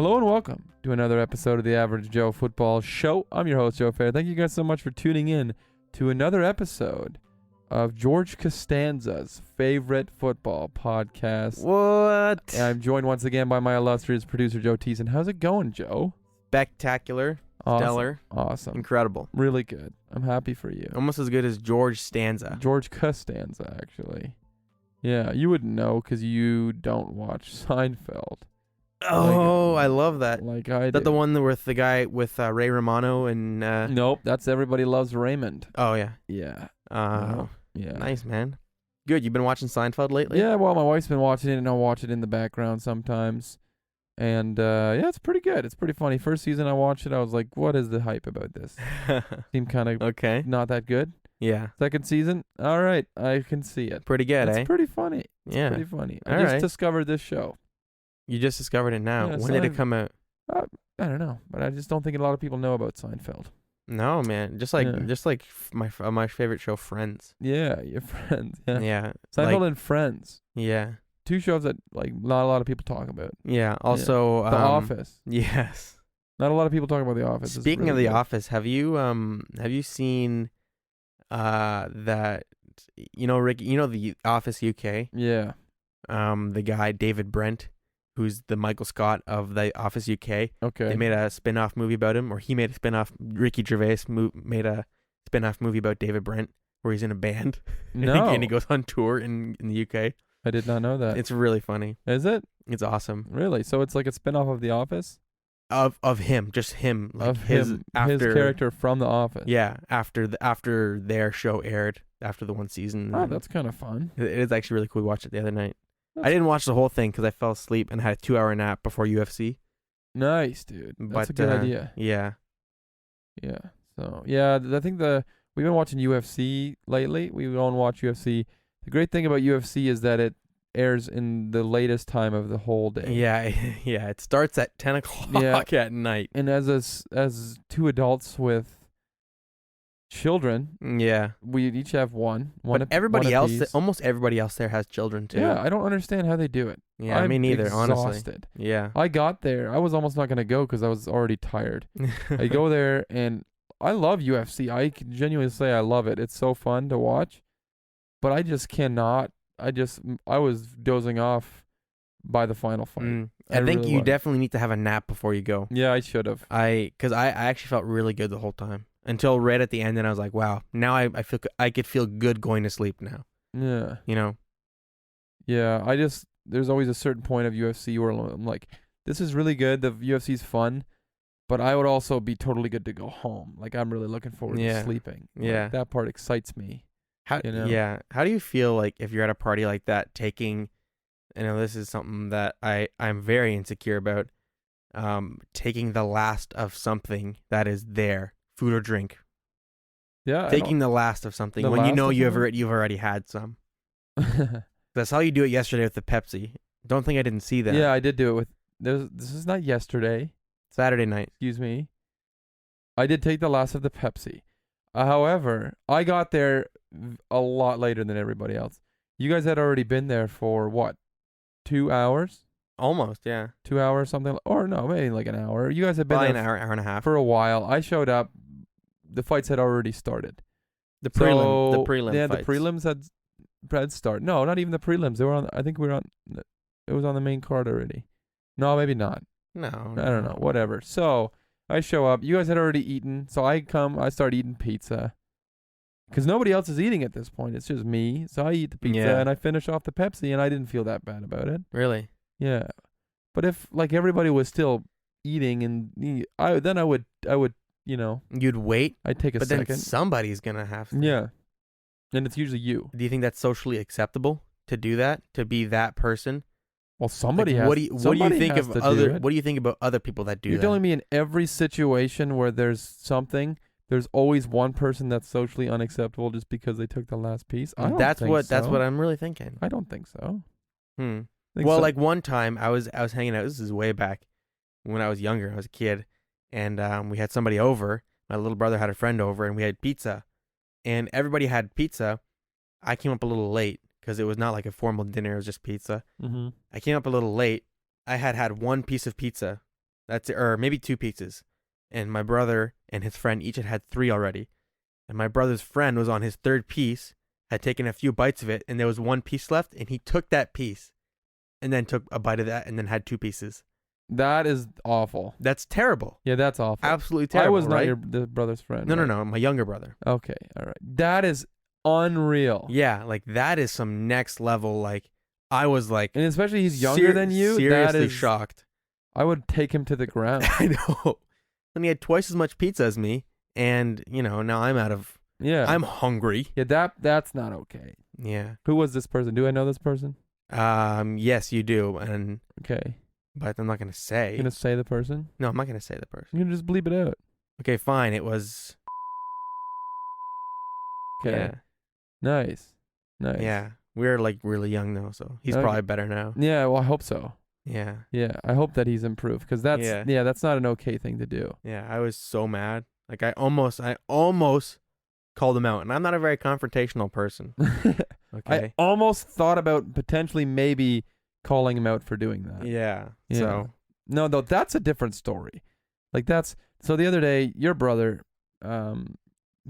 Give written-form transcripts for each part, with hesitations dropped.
Hello and welcome to another episode of the Average Joe Football Show. I'm your host, Joe Fair. Thank you guys so much for tuning in to another episode of George Costanza's favorite football podcast. What? And I'm joined once again by my illustrious producer, Joe Teason. How's it going, Joe? Spectacular. Awesome. Stellar. Awesome. Incredible. Really good. I'm happy for you. Almost as good as George Stanza. George Costanza, actually. Yeah, you wouldn't know because you don't watch Seinfeld. Oh, I love that. Like I Is that do. the one with the guy with Ray Romano and... Nope, that's Everybody Loves Raymond. Oh, yeah. Yeah. Oh, Yeah. nice, man. Good. You've been watching Seinfeld lately? Yeah, well, my wife's been watching it, and I'll watch it in the background sometimes. And, yeah, it's pretty good. It's pretty funny. First season I watched it, I was like, what is the hype about this? Seemed kind of Okay. not that good. Yeah. Second season, all right, I can see it. Pretty good, It's eh? pretty funny. It's Yeah. pretty funny. All I just right. discovered this show. You just discovered it now. Yeah, When did it Seinf- come out? I don't know, but I just don't think a lot of people know about Seinfeld. No, man. Just like my favorite show, Friends. Yeah, your friends. Yeah. Yeah. Seinfeld Like, and Friends. yeah. Two shows that, like, not a lot of people talk about. Yeah. Also, The Office. Yes. Not a lot of people talk about The Office. It's Speaking of really The good. Office, have you seen that Ricky, The Office UK, Yeah. the guy David Brent, who's the Michael Scott of The Office UK. Okay. They made a spin-off movie about him, or he made a spin-off. Ricky Gervais made a spin-off movie about David Brent where he's in a band. No. and he goes on tour in the UK. I did not know that. It's really funny. Is it? It's awesome. Really? So it's like a spin-off of The Office? Of him, just him, like Of him, his character from The Office. Yeah, after their show aired, after the one season. Oh, that's kind of fun. It is actually really cool. We watched it the other night. That's I didn't watch the whole thing because I fell asleep and had a 2-hour nap before UFC. nice, dude. That's a But, good idea. Yeah. Yeah. So, yeah, I think we've been watching UFC lately. We don't watch UFC. The great thing about UFC is that it airs in the latest time of the whole day. Yeah, yeah. It starts at 10 o'clock at night. And as two adults with children, Yeah. we each have one. But everybody one else, apiece. almost everybody else there has children too. Yeah, I don't understand how they do it. Yeah, I'm me neither, honestly. exhausted. Yeah. I got there. I was almost not going to go because I was already tired. I go there, and I love UFC. I can genuinely say I love it. It's so fun to watch. But I just cannot. I was dozing off by the final fight. I think really you was. definitely need to have a nap before you go. Yeah, I should have. Because I actually felt really good the whole time until right at the end, and I was like, wow, now I feel I could feel good going to sleep now. Yeah. You know? Yeah, there's always a certain point of UFC where I'm like, this is really good. The UFC's fun. But I would also be totally good to go home. Like, I'm really looking forward to sleeping. Like, Yeah. that part excites me. How You know? Yeah. How do you feel like if you're at a party like that, this is something that I'm very insecure about, taking the last of something that is there, food or drink. Yeah. Taking the last of something The when you last know of you've something? already had some. That's how you do it yesterday with the Pepsi. Don't think I didn't see that. Yeah, I did do it with. This is not yesterday. Saturday night. Excuse me. I did take the last of the Pepsi. However, I got there a lot later than everybody else. You guys had already been there for what? 2 hours? Almost, yeah. 2 hours, something, or no, maybe like an hour. You guys had been Probably there an hour and a half. for a while. I showed up. The fights had already started. The So, prelim Yeah, fights. the prelims had start. No, not even the prelims. They were on. I think we were on. It was on the main card already. No, maybe not. No. I don't know. Whatever. So I show up. You guys had already eaten. So I come. I start eating pizza. Because nobody else is eating at this point. It's just me. So I eat the pizza Yeah. and I finish off the Pepsi, and I didn't feel that bad about it. Really? Yeah. But if like everybody was still eating, and I would You'd wait, I'd take a but second. then somebody's gonna have to. Yeah. And it's usually you. Do you think that's socially acceptable to do that? To be that person? Well, somebody Like, has. what do you somebody think has of to do other? it. What do you think about other people that do You're that? telling me in every situation where there's something, there's always one person that's socially unacceptable just because they took the last piece? I don't That's think what so. I'm really thinking. I don't think so. Hmm. I think Well, so- like one time I was hanging out. This is way back when I was younger. I was a kid, and we had somebody over. My little brother had a friend over, and we had pizza, and everybody had pizza. I came up a little late because it was not like a formal dinner. It was just pizza. Mm-hmm. I came up a little late. I had one piece of pizza, That's it, or maybe 2 pizzas. And my brother and his friend each had 3 already. And my brother's friend was on his 3rd piece, had taken a few bites of it, and there was 1 piece left, and he took that piece and then took a bite of that and then had 2 pieces. That is awful. That's terrible. Yeah, that's awful. Absolutely terrible. I was not right? the brother's friend. No, right? no, my younger brother. Okay, all right. That is unreal. Yeah, like that is some next level. Like I was like, And especially he's younger than you. Seriously that is, shocked. I would take him to the ground. I know. And he had twice as much pizza as me, and now I'm out of. Yeah. I'm hungry. Yeah, that's not okay. Yeah. Who was this person? Do I know this person? Yes, you do, and Okay. but I'm not gonna say. You gonna say the person? No, I'm not gonna say the person. You can just bleep it out. Okay, fine. It was. Okay. Yeah. Nice. Yeah. We're like really young though, so he's Okay. probably better now. Yeah, well, I hope so. Yeah. Yeah, I hope that he's improved because that's that's not an okay thing to do. Yeah. I was so mad. Like I almost called him out, and I'm not a very confrontational person. Okay. I almost thought about potentially maybe calling him out for doing that. Yeah. Yeah. So. No, that's a different story. Like so the other day, your brother,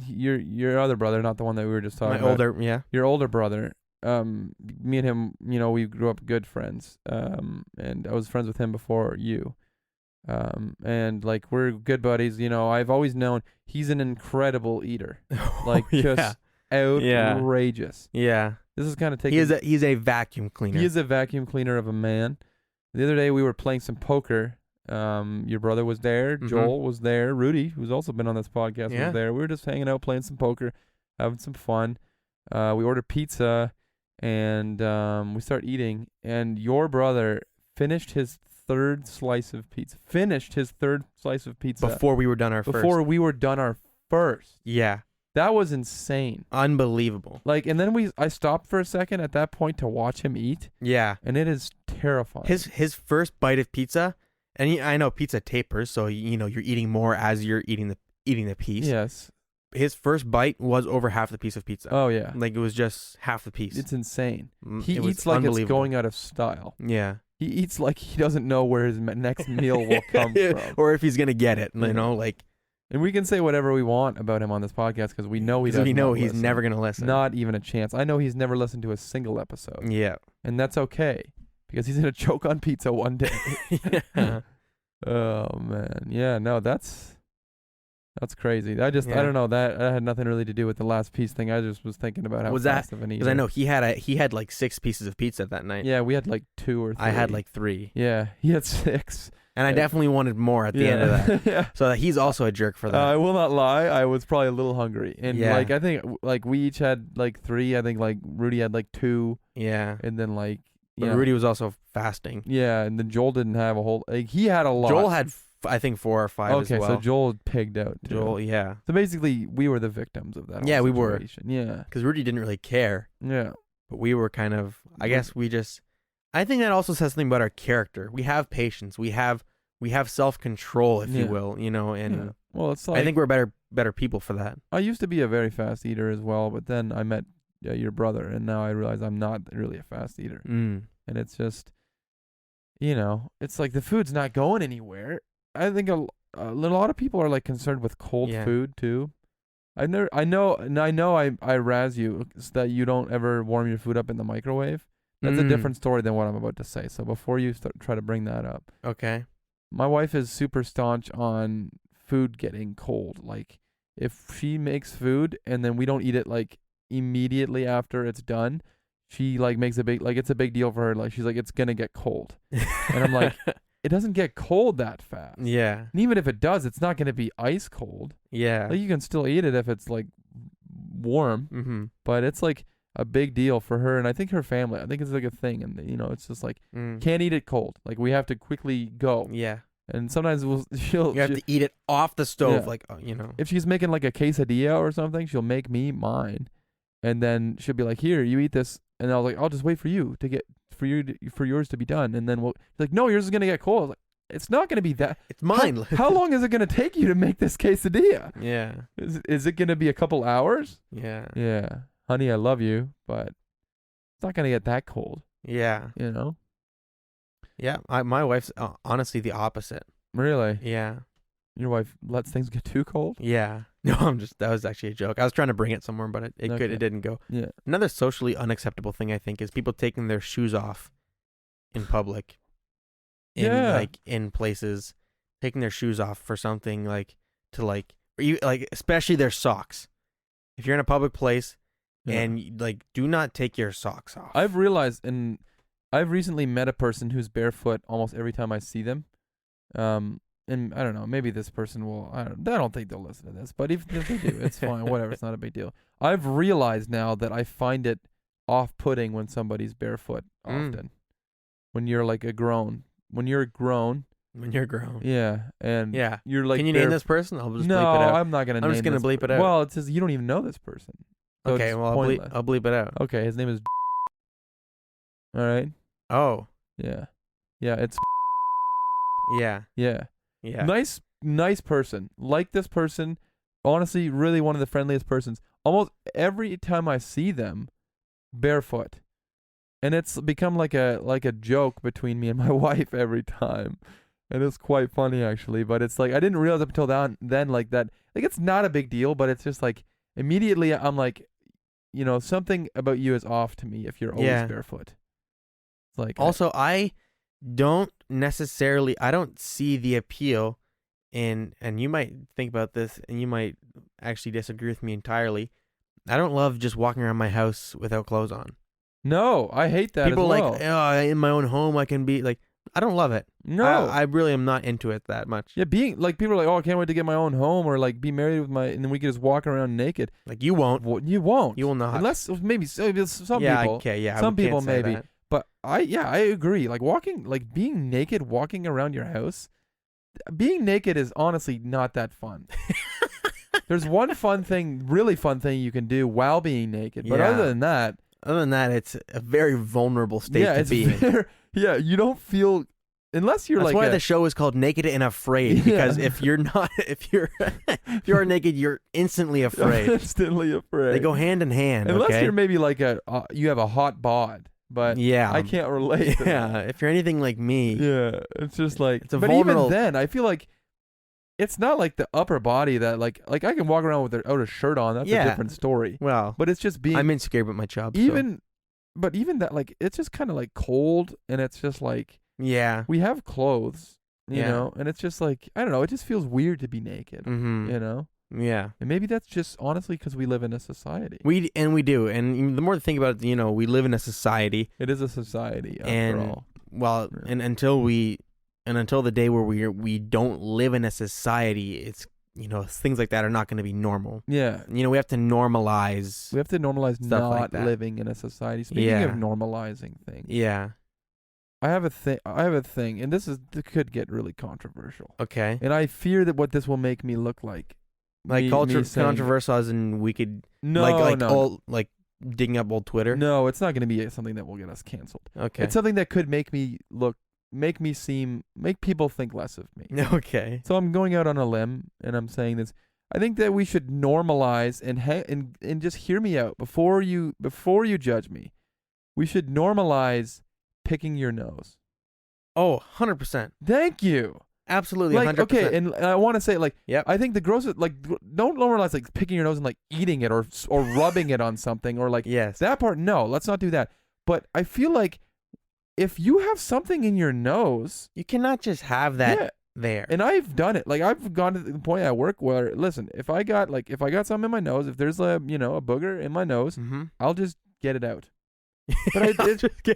your other brother, not the one that we were just talking about. Your older brother, me and him, we grew up good friends. And I was friends with him before you. And like we're good buddies. I've always known he's an incredible eater. Like just outrageous. Yeah. This is kind of taking. He's a vacuum cleaner. He is a vacuum cleaner of a man. The other day we were playing some poker. Your brother was there. Mhm. Joel was there. Rudy, who's also been on this podcast, was there. We were just hanging out, playing some poker, having some fun. We ordered pizza, and we start eating. And your brother finished his third slice of pizza. Before we were done our first. Before we were done our first. Yeah. That was insane. Unbelievable. Like, and then I stopped for a second at that point to watch him eat. Yeah. And it is terrifying. His first bite of pizza, and I know pizza tapers, so you're eating more as you're eating the piece. Yes. His first bite was over half the piece of pizza. Oh yeah. Like it was just half the piece. It's insane. He It eats like it's unbelievable. going out of style. Yeah. He eats like he doesn't know where his next meal will come from. Or if he's gonna get it, like. And we can say whatever we want about him on this podcast because we know he doesn't. We know he's never gonna listen. Not even a chance. I know he's never listened to a single episode. Yeah. And that's okay because he's gonna choke on pizza one day. Yeah. Oh man. Yeah. No, that's crazy. I don't know. That had nothing really to do with the last piece thing. I just was thinking about how fast of an eater. Because I know he had like 6 pieces of pizza that night. Yeah, we had like 2 or 3. I had like 3. Yeah, he had 6. And I definitely wanted more at the end of that. Yeah. So he's also a jerk for that. I will not lie. I was probably a little hungry. And like, I think like we each had like 3. I think like Rudy had like 2. Yeah. And then like, but Rudy was also fasting. Yeah. And then Joel didn't have a whole, like he had a lot. Joel had, I think 4 or 5 as well. Okay. So Joel pigged out too. Joel, yeah. So basically we were the victims of that. Yeah, we were. Yeah. Because Rudy didn't really care. Yeah. But we were kind of, I guess I think that also says something about our character. We have patience. We have self-control, if you will, and well, it's like, I think we're better people for that. I used to be a very fast eater as well, but then I met your brother, and now I realize I'm not really a fast eater. And it's just, it's like the food's not going anywhere. I think a lot of people are like concerned with cold food too. I know I razz you so that you don't ever warm your food up in the microwave. That's a different story than what I'm about to say. So before you try to bring that up. Okay. My wife is super staunch on food getting cold. Like, if she makes food and then we don't eat it like immediately after it's done, she like makes it's a big deal for her. Like, she's like, it's gonna get cold, and I'm like, it doesn't get cold that fast. Yeah. And even if it does, it's not gonna be ice cold. Yeah. Like, you can still eat it if it's like warm. Mm-hmm. But it's like a big deal for her, and I think her family. I think it's like a thing, and it's just like can't eat it cold. Like, we have to quickly go. Yeah. And sometimes you have to eat it off the stove, If she's making like a quesadilla or something, she'll make me mine, and then she'll be like, "Here, you eat this," and I'll I'll just wait for you to get for yours to be done, and then she's like, "No, yours is gonna get cold." I was like, it's not gonna be that. It's mine. How long is it gonna take you to make this quesadilla? Yeah. Is it gonna be a couple hours? Yeah. Yeah. Honey, I love you, but it's not gonna get that cold. Yeah. Yeah, my wife's honestly the opposite. Really? Yeah. Your wife lets things get too cold? Yeah. No, that was actually a joke. I was trying to bring it somewhere, but it didn't go. Yeah. Another socially unacceptable thing I think is people taking their shoes off in public. In places, taking their shoes off for something especially their socks. If you're in a public place and do not take your socks off. I've realized, and I've recently met a person who's barefoot almost every time I see them. And I don't know, maybe this person will, I don't think they'll listen to this, but if they do, it's fine, whatever, it's not a big deal. I've realized now that I find it off-putting when somebody's barefoot often. When you're like when you're grown. Yeah, and you're like, can you name this person? I'll just bleep it out. No, I'm not going to name I'm just going to bleep it out. Well, it says you don't even know this person. So okay, well, I'll bleep it out. Okay, his name is all right? Oh. Yeah. Yeah, it's Yeah. Yeah. Yeah. Nice person. Like this person. Honestly, really one of the friendliest persons. Almost every time I see them, barefoot. And it's become like a joke between me and my wife every time. And it's quite funny actually. But it's like I didn't realize up until then like that. Like it's not a big deal, but it's just like immediately I'm like, something about you is off to me if you're always barefoot. It's like also I don't see the appeal in, and you might think about this and you might actually disagree with me entirely. I don't love just walking around my house without clothes on. No, I hate that. People as well. like, in my own home I can be like, I don't love it. No, I really am not into it that much. Yeah, being like people are like, I can't wait to get my own home or like be married with and then we can just walk around naked. Like you won't. You won't. You will not. Unless maybe some people. Okay, yeah. Some people maybe. That. But I agree. Like being naked, walking around your house, being naked is honestly not that fun. There's one really fun thing you can do while being naked. But other than that, it's a very vulnerable state to be in. Yeah, you don't feel unless you're That's why the show is called Naked and Afraid, because if you're naked, you're instantly afraid. Instantly afraid. They go hand in hand. Unless you're maybe like you have a hot bod. But I can't relate. Yeah, if you're anything like me. Yeah, it's just like. It's a but vulnerable. Even then, I feel like it's not like the upper body that like I can walk around without a shirt on. That's a different story. Well, but it's just being. I'm insecure about my job. But even that, like, it's just kind of like cold, and it's just like. Yeah. We have clothes, you know, and it's just like I don't know. It just feels weird to be naked, you know. Yeah. And maybe that's just honestly because we live in a society. We do. And the more to think about it, we live in a society. It is a society after all. Well, and until the day where we don't live in a society, it's, things like that are not going to be normal. Yeah. We have to normalize. We have to normalize stuff not like that. living in a society. Speaking of normalizing things. Yeah. I have a thing, and this could get really controversial. Okay. And I fear that what this will make me look like. Controversial as in we could like digging up old Twitter. No, it's not going to be something that will get us canceled. Okay. It's something that could make people think less of me. Okay. So I'm going out on a limb and I'm saying this. I think that we should normalize and just hear me out before you judge me. We should normalize picking your nose. Oh, 100%. Thank you. Absolutely, 100%. Okay, and I want to say, yep. I think the grossest, don't normalize, picking your nose and, eating it or rubbing it on something or, yes. That part, no, let's not do that. But I feel like if you have something in your nose. You cannot just have that there. And I've done it. I've gone to the point at work where, listen, if I got something in my nose, if there's a booger in my nose, I'll just get it out. But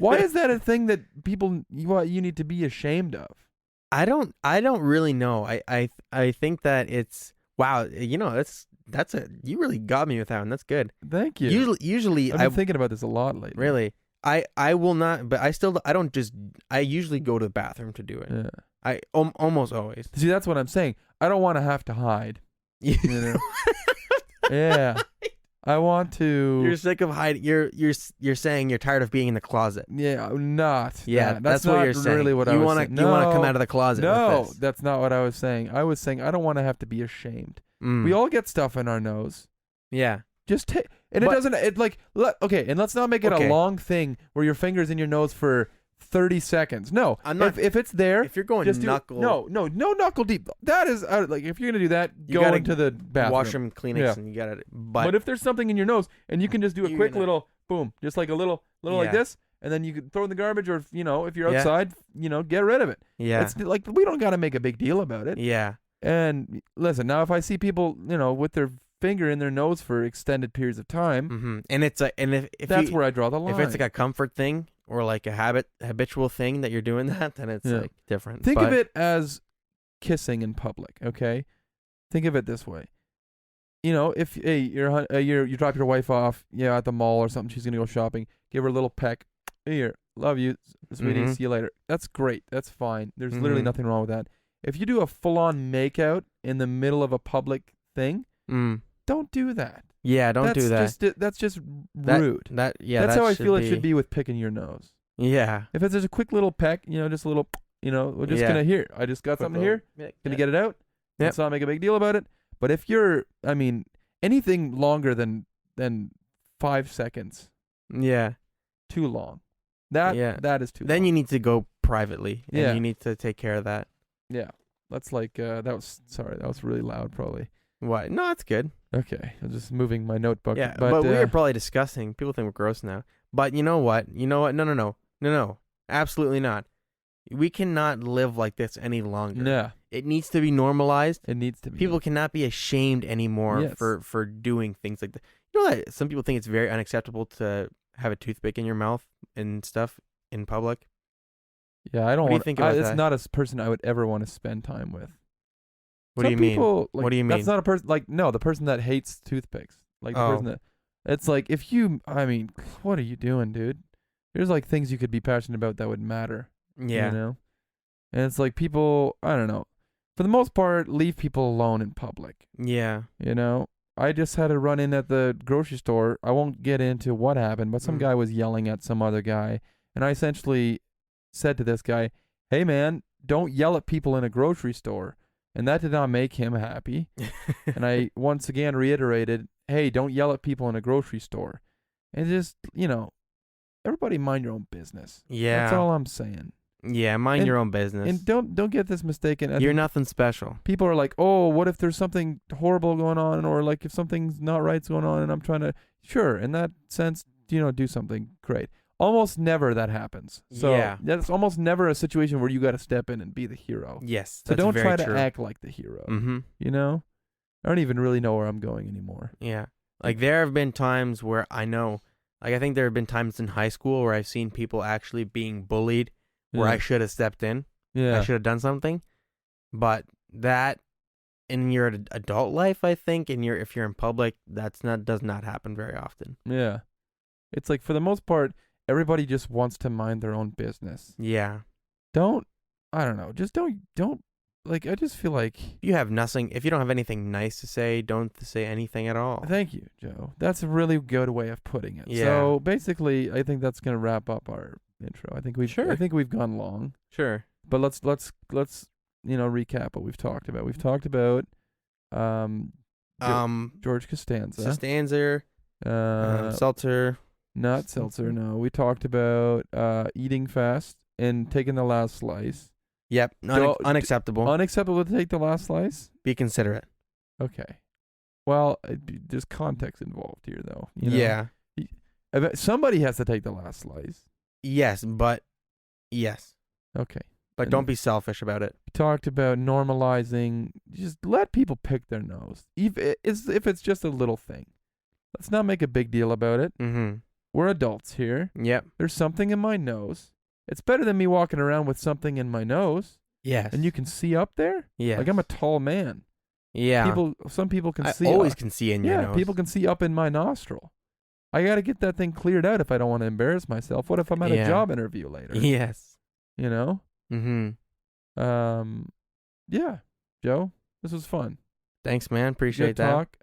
why is that a thing that you need to be ashamed of? I don't really know. I think that it's wow. That's you really got me with that one. That's good. Thank you. Usually I've been thinking about this a lot lately. Really, I will not. But I usually go to the bathroom to do it. Yeah. I almost always. See, that's what I'm saying. I don't want to have to hide. Yeah. I want to. You're sick of hiding. You're saying you're tired of being in the closet. Yeah, not. Yeah, that's what you're saying. Really what I was saying. You want to come out of the closet. No, that's not what I was saying. I was saying I don't want to have to be ashamed. We all get stuff in our nose. Yeah. Just take, and it doesn't. Okay, and let's not make it a long thing where your finger's in your nose for 30 seconds. No, I'm not. if it's there, If you're going just knuckle, no knuckle deep. That is like if you're gonna do that, You go gotta into the bathroom. washroom Kleenex, Yeah. and you got it. But if there's something in your nose and you can just do a You're quick gonna- little boom, just like a little like Yeah. this, and then you could throw it in the garbage, or if you're Yeah. outside, get rid of it. yeah, It's like we don't got to make a big deal about it. yeah, And listen, now if I see people, with their finger in their nose for extended periods of time, and it's like, and if that's you, where I draw the line. if it's like a comfort thing or like a habitual thing that you're doing that, then it's Yeah. like different. Think But- of it as kissing in public, okay? Think of it this way. If you drop your wife off, at the mall or something, she's gonna go shopping. Give her a little peck. Here, love you, sweetie. Mhm. See you later. That's great. That's fine. There's literally Mhm. nothing wrong with that. If you do a full-on makeout in the middle of a public thing, don't do that. Yeah, don't do that. That's just That- rude. That's That's how I feel it should be with picking your nose. Yeah. If it's just a quick little peck, just a little, we're just Yeah. gonna hear. I just got something here. Gonna get it out. Yep. Let's not make a big deal about it. But if you're, anything longer than 5 seconds, Yeah. too long. That is too. Then long. you need to go privately, and Yeah. you need to take care of that. Yeah, that's like that was really loud probably. What? No, it's good. Okay, I'm just moving my notebook. Yeah, but we are probably disgusting. People think we're gross now. But you know what? No. Absolutely not. We cannot live like this any longer. yeah, It needs to be normalized. it needs to be. People cannot be ashamed anymore Yes. for doing things like that. You know that some people think it's very unacceptable to have a toothpick in your mouth and stuff in public. Yeah, I don't What do you want. think about It's that? not a person I would ever want to spend time with. What do you mean? People, What do you That's mean? not a person. The person that hates toothpicks. Like the Oh. person that. It's like if you. What are you doing, dude? There's like things you could be passionate about that would matter. Yeah. And it's like people. I don't know. For the most part, leave people alone in public. Yeah. I just had a run in at the grocery store. I won't get into what happened, but some Mm. guy was yelling at some other guy, and I essentially said to this guy, "Hey man, don't yell at people in a grocery store." And that did not make him happy. And I once again reiterated, "Hey, don't yell at people in a grocery store." And just, everybody mind your own business. Yeah. That's all I'm saying. Yeah, mind And- your own business. And don't get this mistaken. I You're think nothing special. people are like, "Oh, what if there's something horrible going on, or like if something's not right's going on?" And I'm trying to, sure, in that sense, do something great. Almost never that happens. So Yeah. that's almost never a situation where you got to step in and be the hero. Yes. So That's don't very try true. to act like the hero. Mm-hmm. I don't even really know where I'm going anymore. Yeah. Like there have been times where I know, I think there have been times in high school where I've seen people actually being bullied where I should have stepped in. Yeah. I should have done something. But that in your adult life, I think, if you're in public, does not happen very often. Yeah. It's like for the most part, everybody just wants to mind their own business. Yeah. I don't know. Just don't like I just feel like If you don't have anything nice to say, don't say anything at all. Thank you, Joe. That's a really good way of putting it. Yeah. So basically, I think that's gonna wrap up our intro. I think we've gone long, Sure. but let's recap what we've talked about. We've talked about George Costanza, Seltzer. not seltzer. No, we talked about eating fast and taking the last slice. Yep. Unacceptable. Unacceptable to take the last slice. Be considerate. Okay. Well, there's context involved here, though. Yeah. Somebody has to take the last slice. Yes, but yes. Okay. But And don't be selfish about it. We talked about normalizing. Just let people pick their nose, if it's just a little thing. Let's not make a big deal about it. Mm-hmm. We're adults here. Yep. There's something in my nose. It's better than me walking around with something in my nose. Yes. And you can see up there. Yeah. Like I'm a tall man. Yeah. Some people can I see. always can see in your nose. People can see up in my nostril. I got to get that thing cleared out if I don't want to embarrass myself. What if I'm at a job interview later? Yes. Mm-hmm. Yeah, Joe, this was fun. Thanks, man. Appreciate Good talk.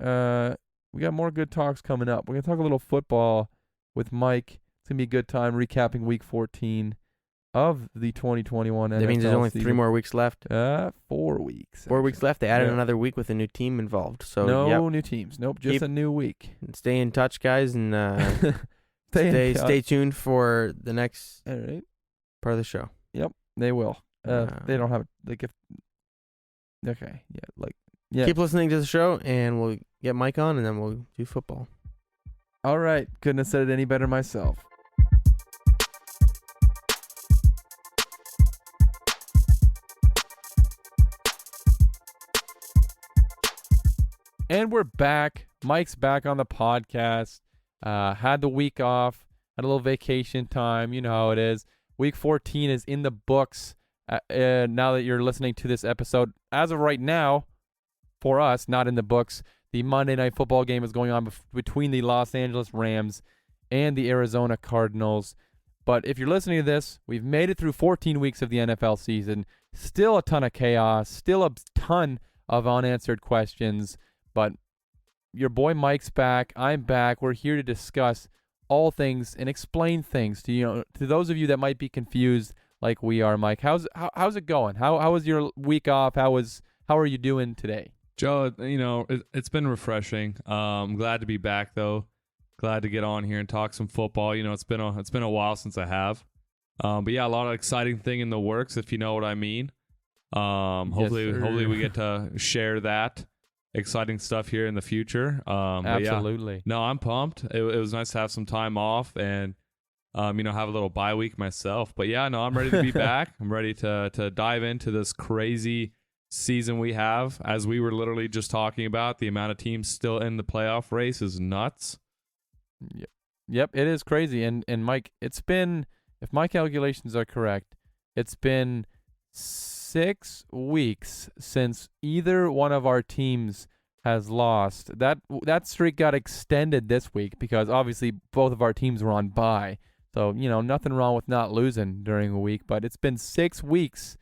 We got more good talks coming up. We're gonna talk a little football with Mike. It's gonna be a good time recapping Week 14 of the 2021 NFL That means there's only season. 3 more weeks left. 4 weeks. 4 weeks left. They added Yeah. another week with a new team involved. So No new teams. Nope, just a new week. Stay in touch, guys, and Stay stay tuned for the next All right. Part of the show. Yep, they will. They don't have like if. Okay, yeah. Keep listening to the show, and we'll get Mike on, and then we'll do football. All right, couldn't have said it any better myself. And we're back. Mike's back on the podcast. Had the week off. Had a little vacation time. You know how it is. Week 14 is in the books. Now that you're listening to this episode, as of right now, for us, not in the books, the Monday Night Football game is going on between the Los Angeles Rams and the Arizona Cardinals. But if you're listening to this, we've made it through 14 weeks of the NFL season. Still a ton of chaos. Still a ton of unanswered questions. But your boy Mike's back. I'm back. We're here to discuss all things and explain things to those of you that might be confused like we are. Mike, how's it going? How was your week off? How are you doing today? Joe, it's been refreshing. I'm glad to be back though. Glad to get on here and talk some football. It's been a while since I have. But yeah, a lot of exciting thing in the works, if you know what I mean. Hopefully we get to share that exciting stuff here in the future. Absolutely. Yeah, no, I'm pumped. It was nice to have some time off and have a little bye week myself. But yeah, no, I'm ready to be back. I'm ready to dive into this crazy season we have. As we were literally just talking about, the amount of teams still in the playoff race is nuts. Yep, it is crazy. And Mike, it's been, if my calculations are correct, it's been 6 weeks since either one of our teams has lost. That streak got extended this week because obviously both of our teams were on bye. So, nothing wrong with not losing during a week, but it's been 6 weeks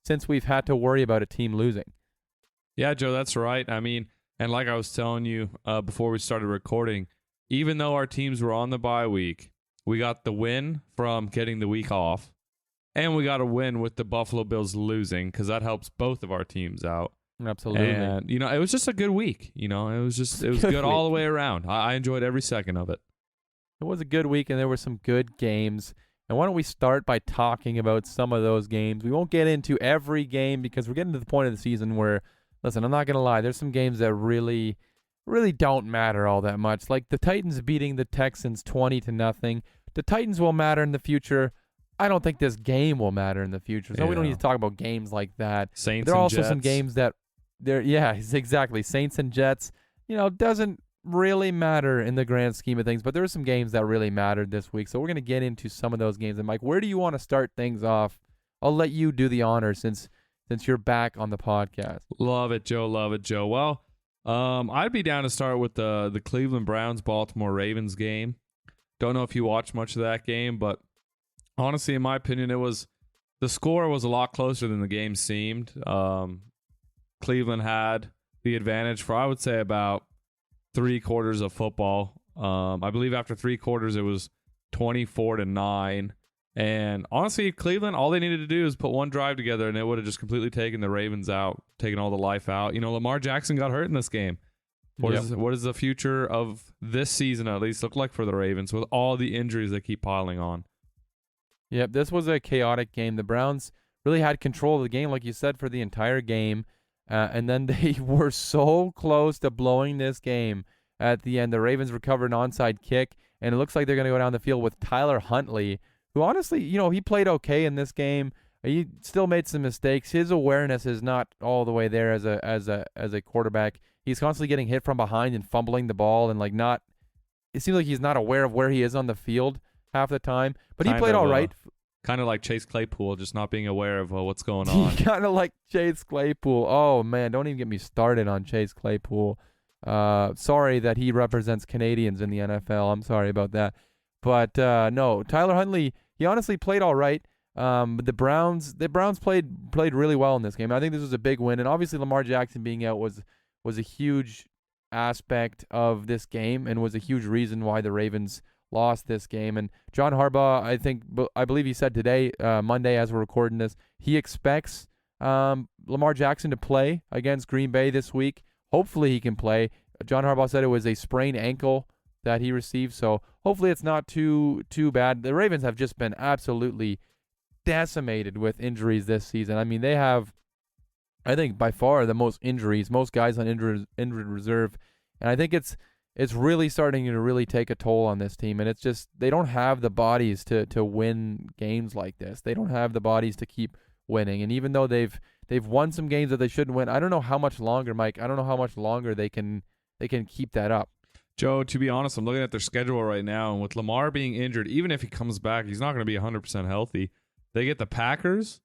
since we've had to worry about a team losing. Yeah, Joe, that's right. I mean, and like I was telling you before we started recording, even though our teams were on the bye week, we got the win from getting the week off. And we got a win with the Buffalo Bills losing because that helps both of our teams out. Absolutely. And, it was just a good week. It was good all the way around. I enjoyed every second of it. It was a good week, and there were some good games. And why don't we start by talking about some of those games? We won't get into every game because we're getting to the point of the season where, listen, I'm not going to lie, there's some games that really, really don't matter all that much. Like the Titans beating the Texans 20-0. The Titans will matter in the future. I don't think this game will matter in the future. So we don't need to talk about games like that. Saints there are and also Jets. some games that exactly. Saints and Jets, doesn't really matter in the grand scheme of things, but there are some games that really mattered this week. So we're going to get into some of those games. And Mike, where do you want to start things off? I'll let you do the honor since you're back on the podcast. Love it, Joe. Love it, Joe. Well, I'd be down to start with the Cleveland Browns Baltimore Ravens game. Don't know if you watched much of that game, but honestly, in my opinion, the score was a lot closer than the game seemed. Cleveland had the advantage for, I would say, about 3 quarters of football. I believe after 3 quarters, it was 24-9. And honestly, Cleveland, all they needed to do is put one drive together, and it would have just completely taken the Ravens out, taken all the life out. Lamar Jackson got hurt in this game. What does the future of this season at least look like for the Ravens with all the injuries they keep piling on? Yep, this was a chaotic game. The Browns really had control of the game, like you said, for the entire game. And then they were so close to blowing this game at the end. The Ravens recovered an onside kick, and it looks like they're going to go down the field with Tyler Huntley, who honestly, he played okay in this game. He still made some mistakes. His awareness is not all the way there as a quarterback. He's constantly getting hit from behind and fumbling the ball, and it seems like he's not aware of where he is on the field half the time. But he played all right. Kind of like Chase Claypool, just not being aware of what's going on. Kind of like Chase Claypool. Oh, man, don't even get me started on Chase Claypool. Sorry that he represents Canadians in the NFL. I'm sorry about that. But, no, Tyler Huntley, he honestly played all right. The Browns played really well in this game. I think this was a big win. And obviously Lamar Jackson being out was a huge aspect of this game and was a huge reason why the Ravens lost this game. And John Harbaugh, I believe he said today, Monday as we're recording this, he expects Lamar Jackson to play against Green Bay this week. Hopefully he can play. John Harbaugh said it was a sprained ankle that he received, so hopefully it's not too bad. The Ravens have just been absolutely decimated with injuries this season. I mean, they have, I think, by far the most injuries, most guys on injured reserve, and I think it's really starting to really take a toll on this team. And it's just they don't have the bodies to win games like this. They don't have the bodies to keep winning. And even though they've won some games that they shouldn't win, I don't know how much longer, Mike. I don't know how much longer they can keep that up. Joe, to be honest, I'm looking at their schedule right now, and with Lamar being injured, even if he comes back, he's not going to be 100% healthy. They get the Packers,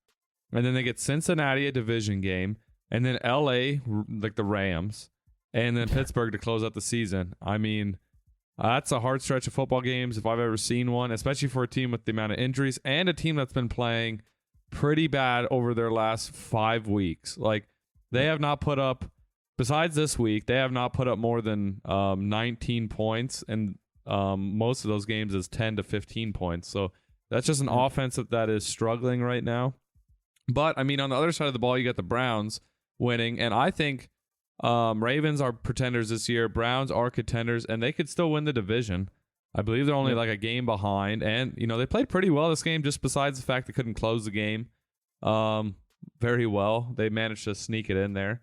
and then they get Cincinnati, a division game, and then L.A., like the Rams, and then Pittsburgh to close out the season. I mean, that's a hard stretch of football games if I've ever seen one, especially for a team with the amount of injuries and a team that's been playing pretty bad over their last 5 weeks. Like, they have not put up, besides this week, they have not put up more than 19 points, and most of those games is 10 to 15 points. So that's just an offense that is struggling right now. But, I mean, on the other side of the ball, you got the Browns winning, and I think Ravens are pretenders this year. Browns are contenders, and they could still win the division. I believe they're only like a game behind, and, you know, they played pretty well this game, just besides the fact they couldn't close the game very well. They managed to sneak it in there.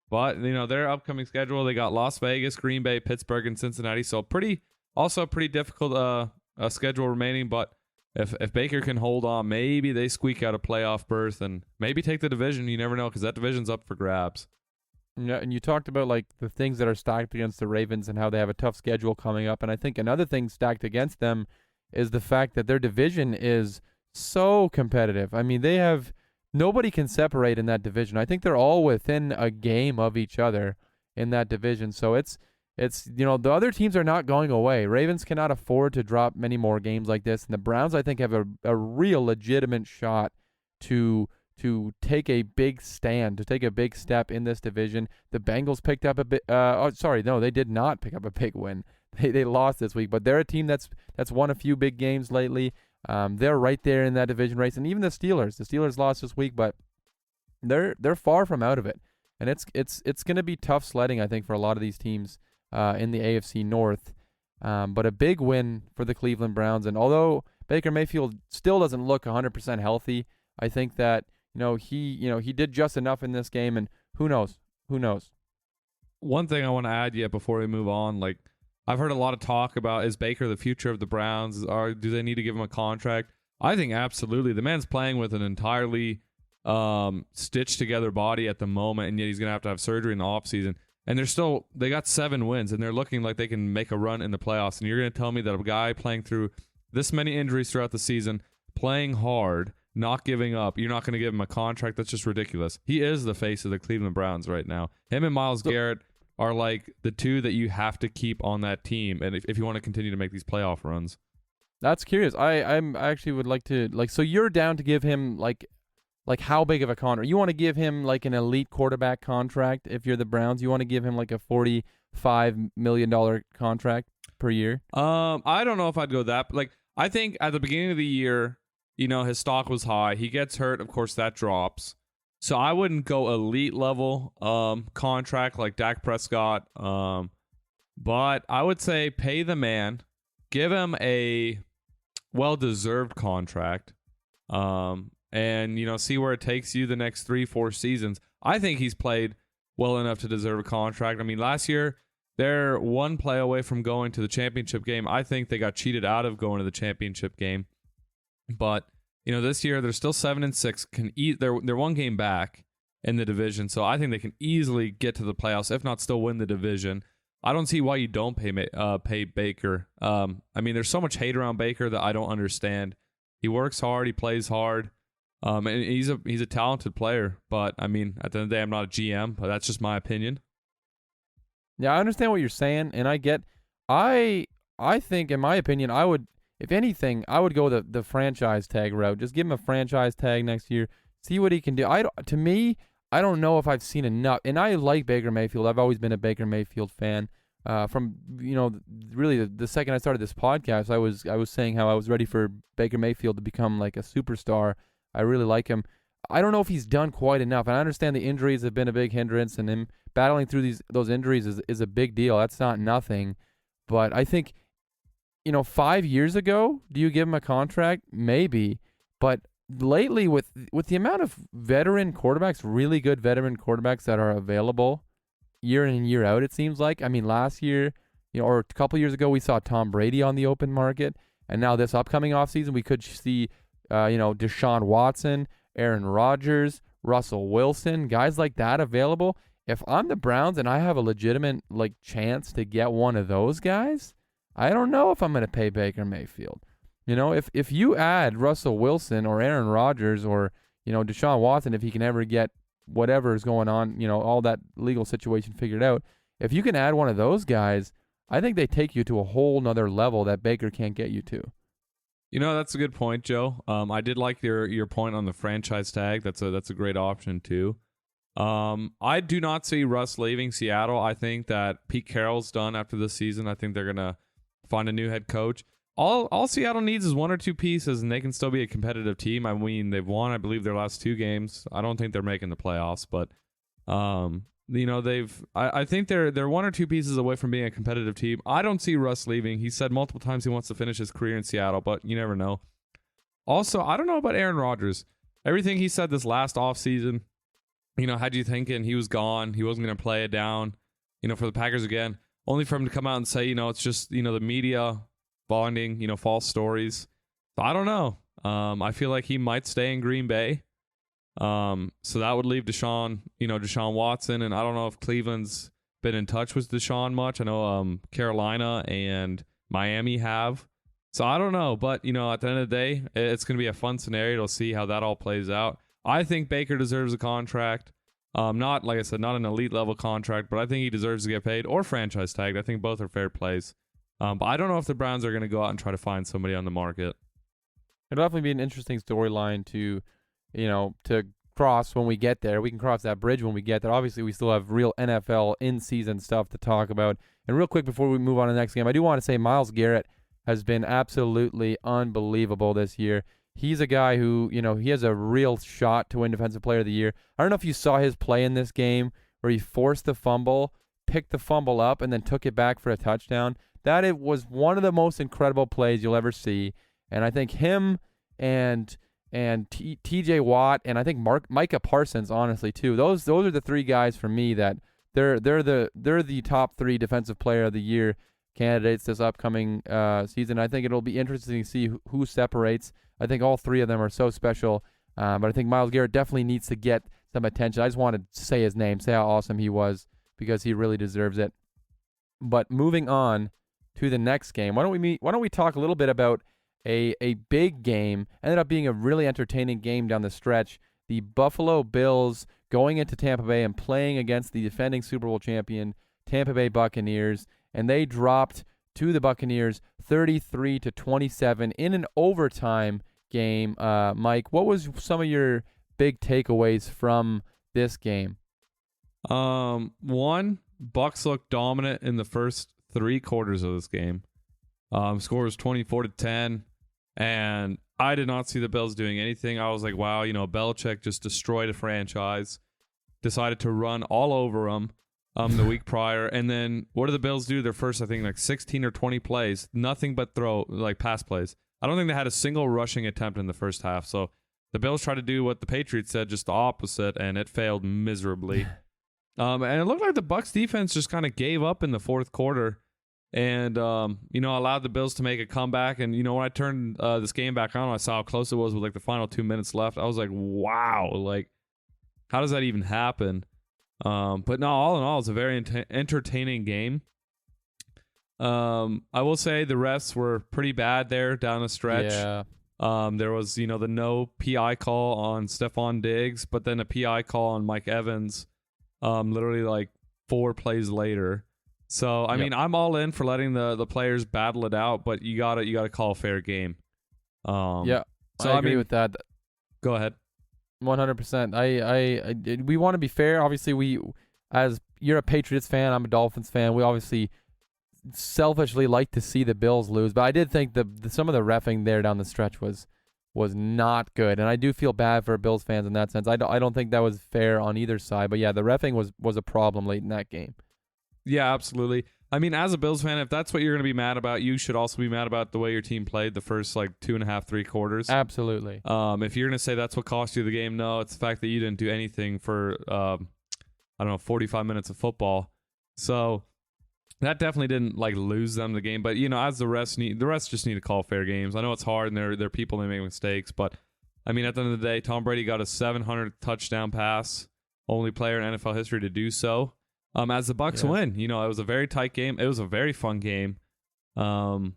But, you know, their upcoming schedule, they got Las Vegas, Green Bay, Pittsburgh, and Cincinnati. So pretty difficult schedule remaining. But if Baker can hold on, maybe they squeak out a playoff berth and maybe take the division. You never know, because that division's up for grabs. Yeah, and you talked about like the things that are stacked against the Ravens and how they have a tough schedule coming up. And I think another thing stacked against them is the fact that their division is so competitive. I mean, nobody can separate in that division. I think they're all within a game of each other in that division. So it's you know, the other teams are not going away. Ravens cannot afford to drop many more games like this. And the Browns, I think, have a real legitimate shot to take a big stand, to take a big step in this division. The Bengals picked up a bit. They did not pick up a big win. They lost this week, but they're a team that's won a few big games lately. They're right there in that division race, and even the Steelers. The Steelers lost this week, but they're far from out of it. And it's going to be tough sledding, I think, for a lot of these teams in the AFC North. But a big win for the Cleveland Browns. And although Baker Mayfield still doesn't look 100% healthy, I think that he did just enough in this game. And who knows? One thing I want to add yet before we move on, like, I've heard a lot of talk about, is Baker the future of the Browns? Or do they need to give him a contract? I think absolutely. The man's playing with an entirely stitched together body at the moment, and yet he's going to have surgery in the offseason. And they got 7 wins, and they're looking like they can make a run in the playoffs. And you're going to tell me that a guy playing through this many injuries throughout the season, playing hard, not giving up, you're not going to give him a contract? That's just ridiculous. He is the face of the Cleveland Browns right now. Him and Myles Garrett are like the two that you have to keep on that team, and if you want to continue to make these playoff runs. That's curious. I actually would like to, like, so you're down to give him like how big of a contract? You want to give him like an elite quarterback contract if you're the Browns? You want to give him like a $45 million contract per year? I don't know if I'd go that. Like, I think at the beginning of the year, you know, his stock was high. He gets hurt, of course, that drops. So I wouldn't go elite level contract like Dak Prescott. But I would say pay the man, give him a well-deserved contract. And, you know, see where it takes you the next 3-4 seasons. I think he's played well enough to deserve a contract. I mean, last year, they're one play away from going to the championship game. I think they got cheated out of going to the championship game. But, you know, this year, they're still 7-6. They're one game back in the division. So I think they can easily get to the playoffs, if not still win the division. I don't see why you don't pay Baker. I mean, there's so much hate around Baker that I don't understand. He works hard. He plays hard. And he's a talented player, but I mean, at the end of the day, I'm not a GM, but that's just my opinion. Yeah, I understand what you're saying, and I think, in my opinion, I would, if anything, I would go the franchise tag route. Just give him a franchise tag next year, see what he can do. To me, I don't know if I've seen enough, and I like Baker Mayfield. I've always been a Baker Mayfield fan. From, you know, really the second I started this podcast, I was saying how I was ready for Baker Mayfield to become like a superstar. I really like him. I don't know if he's done quite enough. And I understand the injuries have been a big hindrance, and him battling through those injuries is a big deal. That's not nothing. But I think, you know, 5 years ago, do you give him a contract? Maybe. But lately with the amount of veteran quarterbacks, really good veteran quarterbacks that are available year in and year out, it seems like. I mean, last year, or a couple years ago, we saw Tom Brady on the open market, and now this upcoming offseason, we could see, Deshaun Watson, Aaron Rodgers, Russell Wilson, guys like that available. If I'm the Browns and I have a legitimate chance to get one of those guys, I don't know if I'm going to pay Baker Mayfield. If you add Russell Wilson or Aaron Rodgers or, Deshaun Watson, if he can ever get whatever is going on, all that legal situation figured out, if you can add one of those guys, I think they take you to a whole nother level that Baker can't get you to. That's a good point, Joe. I did like your point on the franchise tag. That's a great option too. I do not see Russ leaving Seattle. I think that Pete Carroll's done after this season. I think they're gonna find a new head coach. All Seattle needs is one or two pieces, and they can still be a competitive team. I mean, they've won, I believe, their last 2 games. I don't think they're making the playoffs, but I think they're one or two pieces away from being a competitive team. I don't see Russ leaving. He said multiple times he wants to finish his career in Seattle, but you never know. Also, I don't know about Aaron Rodgers. Everything he said this last offseason, had you thinking he was gone, he wasn't going to play it down, for the Packers again, only for him to come out and say, it's just, the media bonding, false stories. So I don't know. I feel like he might stay in Green Bay. So that would leave Deshaun Watson, and I don't know if Cleveland's been in touch with Deshaun much. I know Carolina and Miami have. So I don't know, but at the end of the day, it's going to be a fun scenario to see how that all plays out. I think Baker deserves a contract. Not, like I said, not an elite level contract, but I think he deserves to get paid or franchise tagged. I think both are fair plays. But I don't know if the Browns are going to go out and try to find somebody on the market. It'll definitely be an interesting storyline to cross when we get there. We can cross that bridge when we get there. Obviously, we still have real NFL in-season stuff to talk about. And real quick before we move on to the next game, I do want to say Myles Garrett has been absolutely unbelievable this year. He's a guy who, he has a real shot to win Defensive Player of the Year. I don't know if you saw his play in this game where he forced the fumble, picked the fumble up, and then took it back for a touchdown. That it was one of the most incredible plays you'll ever see. And I think him and TJ Watt and I think Micah Parsons, honestly, too. Those are the 3 guys for me that they're the top 3 Defensive Player of the Year candidates this upcoming season. I think it'll be interesting to see who separates. I think all 3 of them are so special. But I think Myles Garrett definitely needs to get some attention. I just wanted to say his name, say how awesome he was, because he really deserves it. But moving on to the next game, why don't we talk a little bit about a big game, ended up being a really entertaining game down the stretch. The Buffalo Bills going into Tampa Bay and playing against the defending Super Bowl champion Tampa Bay Buccaneers, and they dropped to the Buccaneers 33-27 in an overtime game. Mike, what was some of your big takeaways from this game? One, Bucs looked dominant in the first 3 quarters of this game. Score was 24-10, and I did not see the Bills doing anything. I was like, wow, Belichick just destroyed a franchise, decided to run all over them the week prior, and then what did the Bills do? Their first, I think, 16 or 20 plays, nothing but pass plays. I don't think they had a single rushing attempt in the first half, so the Bills tried to do what the Patriots said, just the opposite, and it failed miserably. And it looked like the Bucs defense just kind of gave up in the fourth quarter and, allowed the Bills to make a comeback. And, when I turned this game back on, I saw how close it was with the final 2 minutes left. I was like, wow, how does that even happen? But no, all in all, it's a very entertaining game. I will say the refs were pretty bad there down the stretch. Yeah. There was, the no PI call on Stephon Diggs, but then a PI call on Mike Evans, literally 4 plays later. So, I mean, I'm all in for letting the players battle it out, but you gotta call a fair game. Yeah, so I agree with that. Go ahead. 100%. We want to be fair. Obviously, as you're a Patriots fan, I'm a Dolphins fan. We obviously selfishly like to see the Bills lose, but I did think some of the reffing there down the stretch was not good, and I do feel bad for Bills fans in that sense. I don't think that was fair on either side, but yeah, the reffing was a problem late in that game. Yeah, absolutely. I mean, as a Bills fan, if that's what you're going to be mad about, you should also be mad about the way your team played the first like 2.5, 3 quarters. Absolutely. If you're going to say that's what cost you the game, no, it's the fact that you didn't do anything for, 45 minutes of football. So that definitely didn't like lose them the game. But, as the rest just need to call fair games. I know it's hard and they're people, they make mistakes. But, I mean, at the end of the day, Tom Brady got a 700 touchdown pass, only player in NFL history to do so. As the Bucs win, it was a very tight game. It was a very fun game. But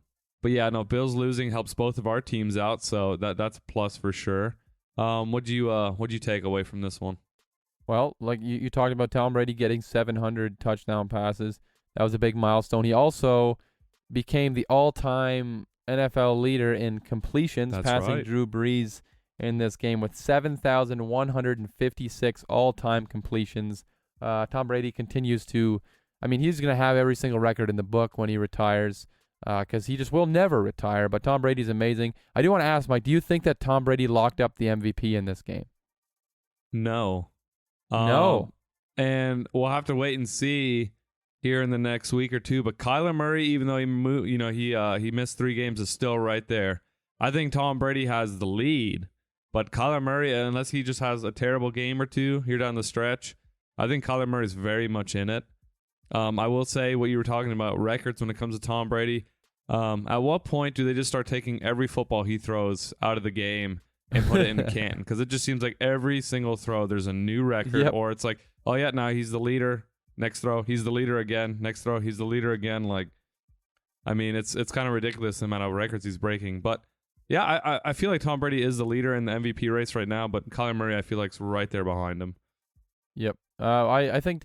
yeah, no, Bills losing helps both of our teams out, so that's a plus for sure. What'd you take away from this one? Well, like you talked about Tom Brady getting 700 touchdown passes. That was a big milestone. He also became the all-time NFL leader in completions, passing right. Drew Brees in this game with 7,156 all-time completions. Tom Brady continues to, he's going to have every single record in the book when he retires because he just will never retire. But Tom Brady's amazing. I do want to ask, Mike, do you think that Tom Brady locked up the MVP in this game? No. No. And we'll have to wait and see here in the next week or two. But Kyler Murray, even though he missed 3 games, is still right there. I think Tom Brady has the lead. But Kyler Murray, unless he just has a terrible game or two here down the stretch, I think Kyler Murray is very much in it. I will say what you were talking about, records when it comes to Tom Brady. At what point do they just start taking every football he throws out of the game and put it in the can? Because it just seems like every single throw there's a new record, or it's like, oh yeah, now he's the leader. Next throw, he's the leader again. Next throw, he's the leader again. Like, it's kind of ridiculous the amount of records he's breaking. But yeah, I feel like Tom Brady is the leader in the MVP race right now, but Kyler Murray I feel like is right there behind him. Yep. I think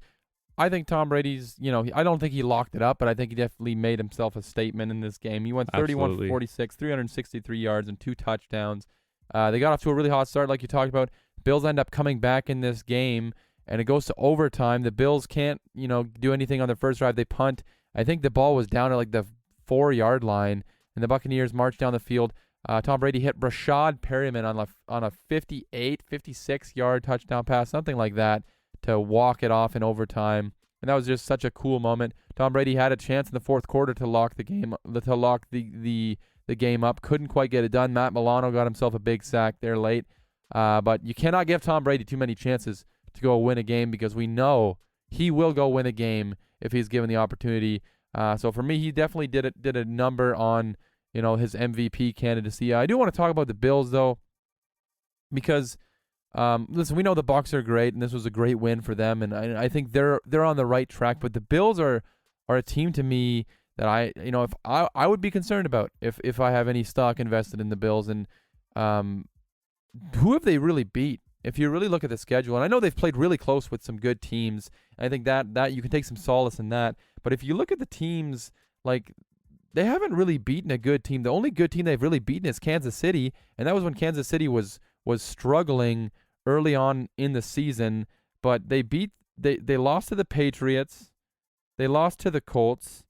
Tom Brady's, I don't think he locked it up, but I think he definitely made himself a statement in this game. He went 31 for 46, 363 yards and 2 touchdowns. They got off to a really hot start like you talked about. Bills end up coming back in this game, and it goes to overtime. The Bills can't, do anything on their first drive. They punt. I think the ball was down at like the 4-yard line, and the Buccaneers marched down the field. Tom Brady hit Rashad Perriman on a 58, 56-yard touchdown pass, something like that, to walk it off in overtime. And that was just such a cool moment. Tom Brady had a chance in the fourth quarter to lock the game, the game up. Couldn't quite get it done. Matt Milano got himself a big sack there late. But you cannot give Tom Brady too many chances to go win a game, because we know he will go win a game if he's given the opportunity. So for me, he definitely did a number on his MVP candidacy. I do want to talk about the Bills though, because listen, we know the Bucs are great, and this was a great win for them, and I think they're on the right track. But the Bills are a team to me that if I would be concerned about if I have any stock invested in the Bills. And who have they really beat? If you really look at the schedule, and I know they've played really close with some good teams, I think that you can take some solace in that. But if you look at the teams, like, they haven't really beaten a good team. The only good team they've really beaten is Kansas City, and that was when Kansas City was struggling early on in the season. But they lost to the Patriots, they lost to the Colts,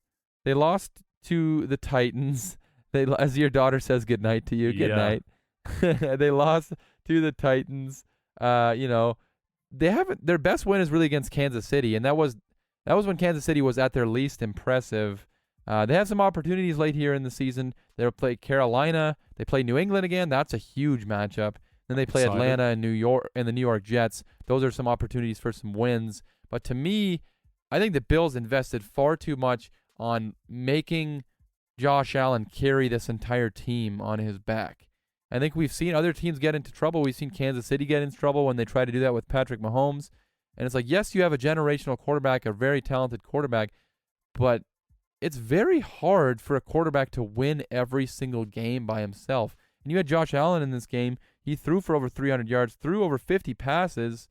they lost to the Titans. As your daughter says, good night to you. Good night. They lost to the Titans. They haven't. Their best win is really against Kansas City, and that was when Kansas City was at their least impressive. They have some opportunities late here in the season. They'll play Carolina. They play New England again. That's a huge matchup. Then they play Atlanta and New York and the New York Jets. Those are some opportunities for some wins. But to me, I think the Bills invested far too much on making Josh Allen carry this entire team on his back. I think we've seen other teams get into trouble. We've seen Kansas City get into trouble when they try to do that with Patrick Mahomes. And it's like, yes, you have a generational quarterback, a very talented quarterback, but it's very hard for a quarterback to win every single game by himself. And you had Josh Allen in this game. He threw for over 300 yards, threw over 50 passes,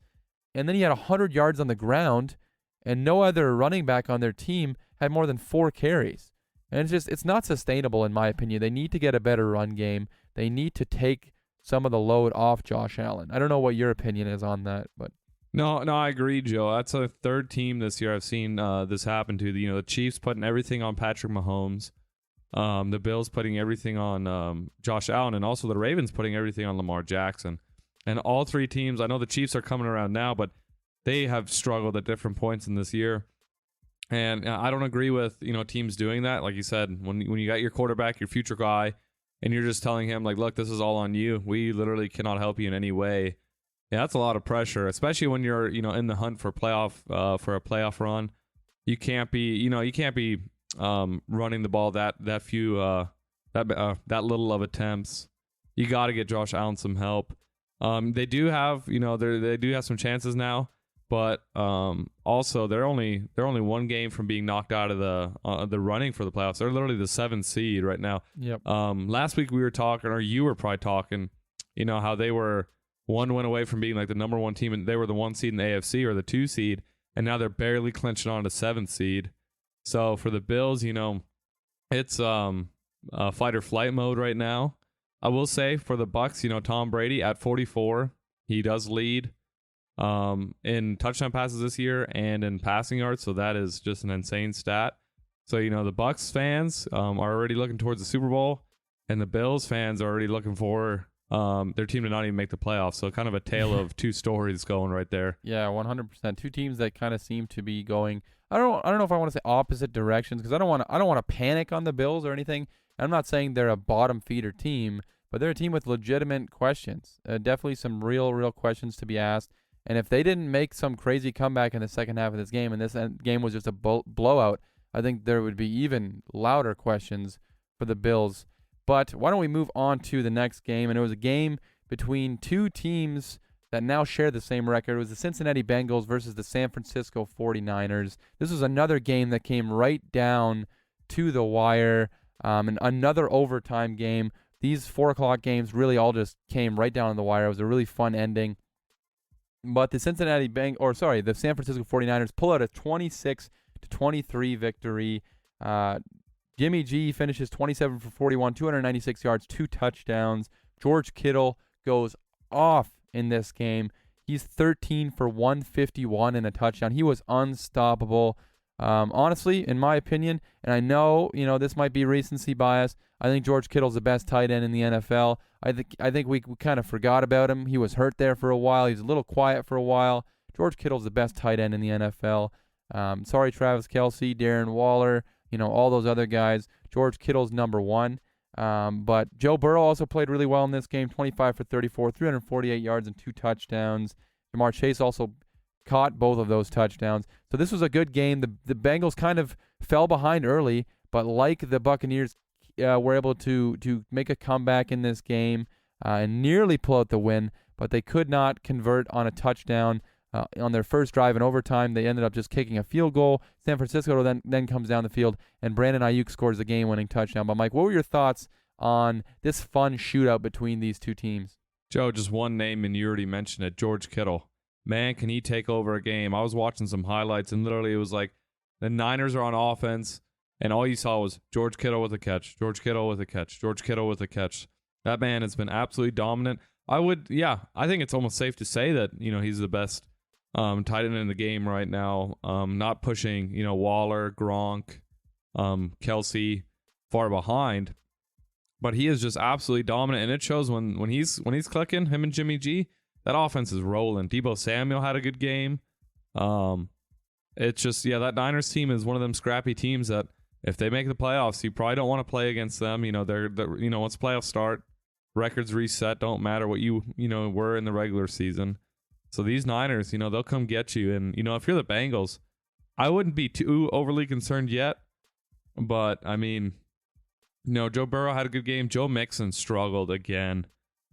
and then he had 100 yards on the ground, and no other running back on their team had more than 4 carries. And it's not sustainable, in my opinion. They need to get a better run game. They need to take some of the load off Josh Allen. I don't know what your opinion is on that, but No, I agree, Joe. That's a third team this year I've seen this happen to. The Chiefs putting everything on Patrick Mahomes, the Bills putting everything on Josh Allen, and also the Ravens putting everything on Lamar Jackson. And all three teams, I know the Chiefs are coming around now, but they have struggled at different points in this year. And I don't agree with, teams doing that. Like you said, when you got your quarterback, your future guy, and you're just telling him, like, look, this is all on you. We literally cannot help you in any way. Yeah, that's a lot of pressure, especially when you're, in the hunt for a playoff run. You can't be, running the ball that little of attempts. You got to get Josh Allen some help. They do have, they do have some chances now, but also they're only one game from being knocked out of the running for the playoffs. They're literally the 7th seed right now. Yep. Last week we were talking, or you were probably talking, how they were one win away from being like the number 1 team, and they were the 1 seed in the AFC or the 2 seed, and now they're barely clinching on to 7th seed. So for the Bills, it's fight or flight mode right now. I will say for the Bucks, Tom Brady at 44, he does lead in touchdown passes this year and in passing yards, so that is just an insane stat. So the Bucks fans are already looking towards the Super Bowl, and the Bills fans are already looking for their team to not even make the playoffs. So kind of a tale of 2 stories going right there. Yeah, 100%. 2 teams that kind of seem to be going. I don't know if I want to say opposite directions, because I don't want to panic on the Bills or anything. I'm not saying they're a bottom feeder team, but they're a team with legitimate questions. Definitely some real questions to be asked. And if they didn't make some crazy comeback in the second half of this game, and this game was just a blowout, I think there would be even louder questions for the Bills. But why don't we move on to the next game? And it was a game between 2 teams that now share the same record. It was the Cincinnati Bengals versus the San Francisco 49ers. This was another game that came right down to the wire, and another overtime game. These 4 o'clock games really all just came right down to the wire. It was a really fun ending. But the San Francisco 49ers pull out a 26-23 victory. Jimmy G finishes 27 for 41, 296 yards, 2 touchdowns. George Kittle goes off in this game. He's 13 for 151 and a touchdown. He was unstoppable. Honestly, in my opinion, and I know, this might be recency bias, I think George Kittle's the best tight end in the NFL. I think we kind of forgot about him. He was hurt there for a while. He was a little quiet for a while. George Kittle's the best tight end in the NFL. Sorry, Travis Kelce, Darren Waller, all those other guys. George Kittle's number 1. But Joe Burrow also played really well in this game, 25 for 34, 348 yards and 2 touchdowns. Jamar Chase also caught both of those touchdowns. So this was a good game. The Bengals kind of fell behind early, but like the Buccaneers, were able to make a comeback in this game and nearly pull out the win, but they could not convert on a touchdown on their first drive in overtime. They ended up just kicking a field goal. San Francisco then comes down the field, and Brandon Ayuk scores the game-winning touchdown. But Mike, what were your thoughts on this fun shootout between these 2 teams? Joe, just one name, and you already mentioned it, George Kittle. Man, can he take over a game? I was watching some highlights, and literally it was like the Niners are on offense, and all you saw was George Kittle with a catch, George Kittle with a catch, George Kittle with a catch. That man has been absolutely dominant. I think it's almost safe to say that, he's the best tight end in the game right now. Not pushing, Waller, Gronk, Kelce far behind. But he is just absolutely dominant, and it shows when he's clicking, him and Jimmy G, that offense is rolling. Deebo Samuel had a good game. It's just, that Niners team is one of them scrappy teams that if they make the playoffs, you probably don't want to play against them. They're once playoffs start, records reset, don't matter what you were in the regular season. So these Niners, they'll come get you. And, if you're the Bengals, I wouldn't be too overly concerned yet. But, Joe Burrow had a good game. Joe Mixon struggled again.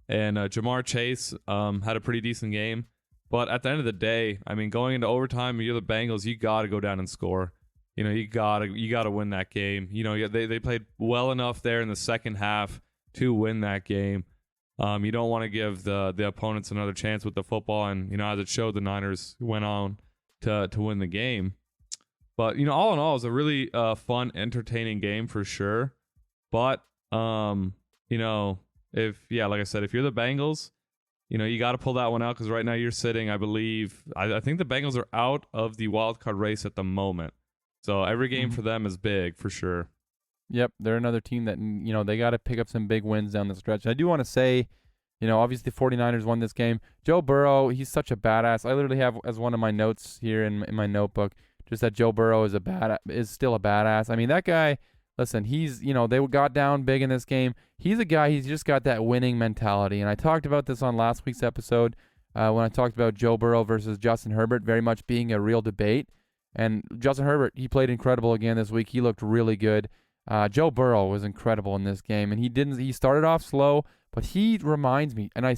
And Jamar Chase had a pretty decent game. But at the end of the day, going into overtime, you're the Bengals, you got to go down and score. You got to win that game. They played well enough there in the second half to win that game. You don't want to give the opponents another chance with the football, and as it showed, the Niners went on to win the game. But all in all, it was a really fun, entertaining game for sure. But if like I said, if you're the Bengals, you got to pull that one out, because right now you're sitting, I believe, I think the Bengals are out of the wild card race at the moment. So every game for them is big for sure. Yep, they're another team that, they got to pick up some big wins down the stretch. I do want to say, obviously the 49ers won this game. Joe Burrow, he's such a badass. I literally have as one of my notes here in my notebook, just that Joe Burrow is still a badass. I mean, that guy, listen, he's, they got down big in this game. He's a guy, he's just got that winning mentality. And I talked about this on last week's episode when I talked about Joe Burrow versus Justin Herbert very much being a real debate. And Justin Herbert, he played incredible again this week. He looked really good. Joe Burrow was incredible in this game, and he started off slow, but he reminds me, and I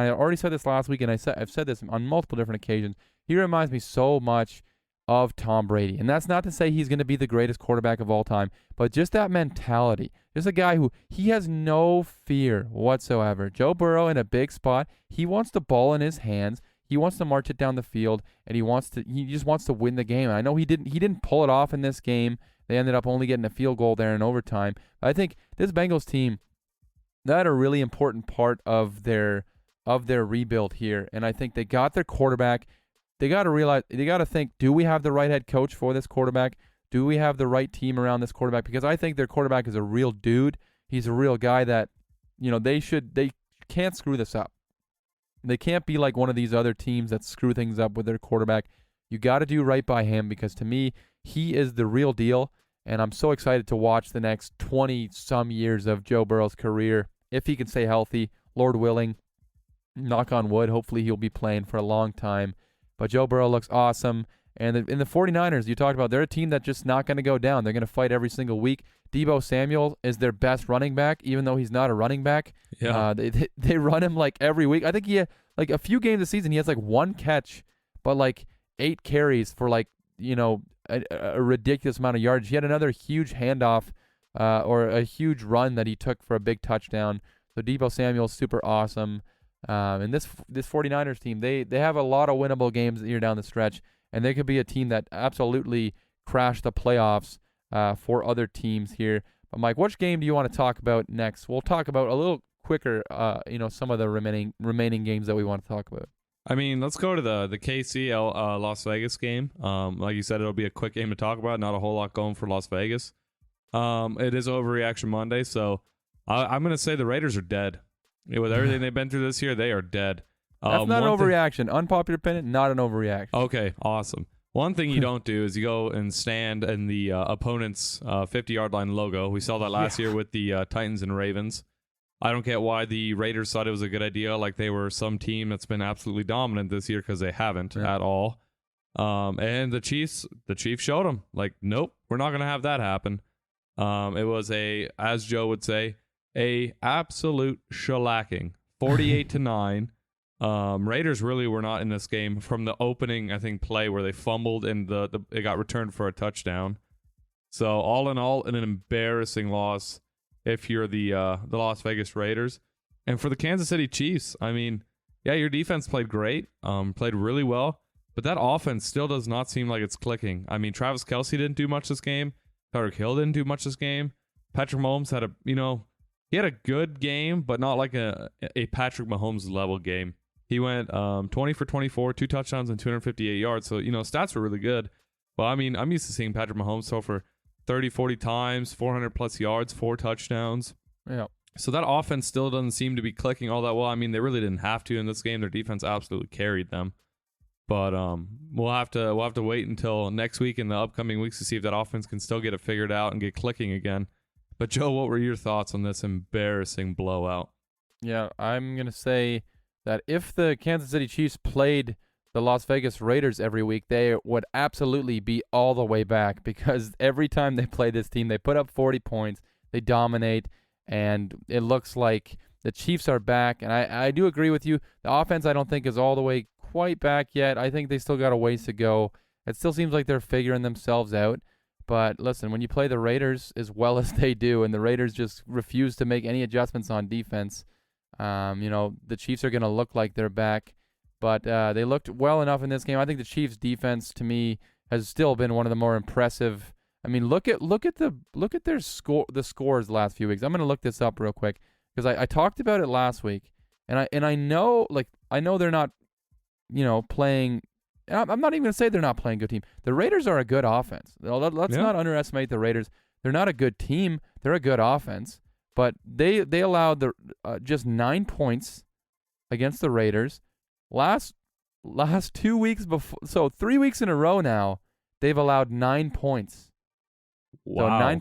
already said this last week, and I've said this on multiple different occasions, he reminds me so much of Tom Brady. And that's not to say he's going to be the greatest quarterback of all time, but just that mentality. Just a guy who, he has no fear whatsoever. Joe Burrow in a big spot, he wants the ball in his hands. He wants to march it down the field, and he just wants to win the game. And I know he didn't pull it off in this game. They ended up only getting a field goal there in overtime. I think this Bengals team, they had a really important part of their rebuild here. And I think they got their quarterback. They got to think, do we have the right head coach for this quarterback? Do we have the right team around this quarterback? Because I think their quarterback is a real dude. He's a real guy that, they can't screw this up. They can't be like one of these other teams that screw things up with their quarterback. You got to do right by him, because to me, he is the real deal, and I'm so excited to watch the next 20-some years of Joe Burrow's career. If he can stay healthy, Lord willing, knock on wood, hopefully he'll be playing for a long time. But Joe Burrow looks awesome. And in the 49ers, you talked about, they're a team that's just not going to go down. They're going to fight every single week. Deebo Samuel is their best running back, even though he's not a running back. Yeah. They run him like every week. I think he had, like, a few games this season, he has like one catch, but like 8 carries for like, a ridiculous amount of yards. He had another huge handoff or a huge run that he took for a big touchdown. So Deebo Samuel's super awesome. And this 49ers team, they have a lot of winnable games here down the stretch, and they could be a team that absolutely crashed the playoffs for other teams here. But Mike, which game do you want to talk about next? We'll talk about a little quicker, some of the remaining games that we want to talk about. I mean, let's go to the KC Las Vegas game. Like you said, it'll be a quick game to talk about. Not a whole lot going for Las Vegas. It is Overreaction Monday, so I'm going to say the Raiders are dead. With everything they've been through this year, they are dead. That's not an overreaction. Unpopular opinion, not an overreaction. Okay, awesome. One thing you don't do is you go and stand in the opponent's 50-yard line logo. We saw that last year with the Titans and Ravens. I don't get why the Raiders thought it was a good idea, like they were some team that's been absolutely dominant this year, because they haven't at all. And the Chiefs showed them, like, nope, we're not going to have that happen. It was as Joe would say, a absolute shellacking, 48-9. Raiders really were not in this game from the opening, I think, play where they fumbled and it got returned for a touchdown. So all in all, an embarrassing loss if you're the Las Vegas Raiders. And for the Kansas City Chiefs, I mean, yeah, your defense played great, played really well, but that offense still does not seem like it's clicking. I mean, Travis Kelce didn't do much this game. Tyreek Hill didn't do much this game. Patrick Mahomes had he had a good game, but not like a Patrick Mahomes level game. He went 20 for 24, 2 touchdowns and 258 yards. So, stats were really good. Well, I mean, I'm used to seeing Patrick Mahomes throw for 30, 40 times, 400 plus yards, 4 touchdowns. Yeah. So that offense still doesn't seem to be clicking all that well. I mean, they really didn't have to in this game. Their defense absolutely carried them. But we'll have to wait until next week and the upcoming weeks to see if that offense can still get it figured out and get clicking again. But Joe, what were your thoughts on this embarrassing blowout? Yeah, I'm going to say that if the Kansas City Chiefs played the Las Vegas Raiders every week, they would absolutely be all the way back, because every time they play this team, they put up 40 points, they dominate, and it looks like the Chiefs are back. And I do agree with you. The offense, I don't think, is all the way quite back yet. I think they still got a ways to go. It still seems like they're figuring themselves out. But listen, when you play the Raiders as well as they do, and the Raiders just refuse to make any adjustments on defense, the Chiefs are going to look like they're back. But they looked well enough in this game. I think the Chiefs' defense, to me, has still been one of the more impressive. I mean, look at their the scores the last few weeks. I'm going to look this up real quick, because I talked about it last week, and I know they're not, playing. I'm not even going to say they're not playing a good team. The Raiders are a good offense. Let's not underestimate the Raiders. They're not a good team. They're a good offense. But they allowed just 9 points against the Raiders last 2 weeks before. So 3 weeks in a row now, they've allowed 9 points. So Wow. 9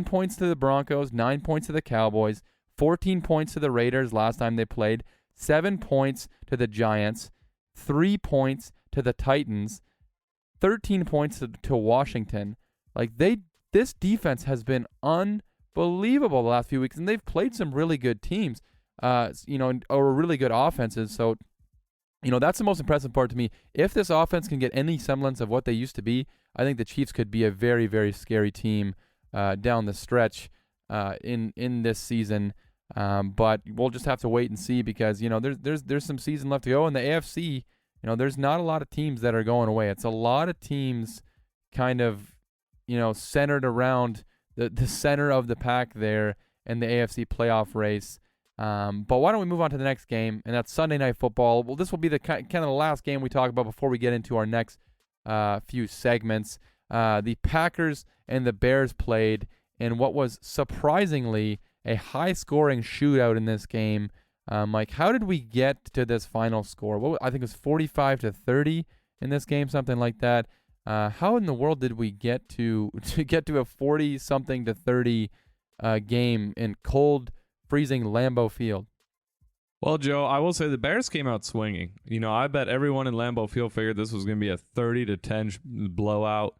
points to the Broncos, 9 points to the Cowboys, 14 points to the Raiders last time they played, 7 points to the Giants, 3 points to the Titans, 13 points to Washington. Like this defense has been unbelievable the last few weeks, and they've played some really good teams, or really good offenses. So, that's the most impressive part to me. If this offense can get any semblance of what they used to be, I think the Chiefs could be a very, very scary team down the stretch in this season. But we'll just have to wait and see because there's some season left to go in the AFC. There's not a lot of teams that are going away. It's a lot of teams kind of centered around the center of the pack there in the AFC playoff race. But why don't we move on to the next game, and that's Sunday Night Football. Well, this will be the kind of the last game we talk about before we get into our next few segments. The Packers and the Bears played in what was surprisingly a high-scoring shootout in this game. Mike, how did we get to this final score? I think it was 45-30 in this game, something like that. How in the world did we get to a 40-something to 30 game in cold, freezing Lambeau Field? Well, Joe, I will say the Bears came out swinging. I bet everyone in Lambeau Field figured this was going to be a 30-10 blowout.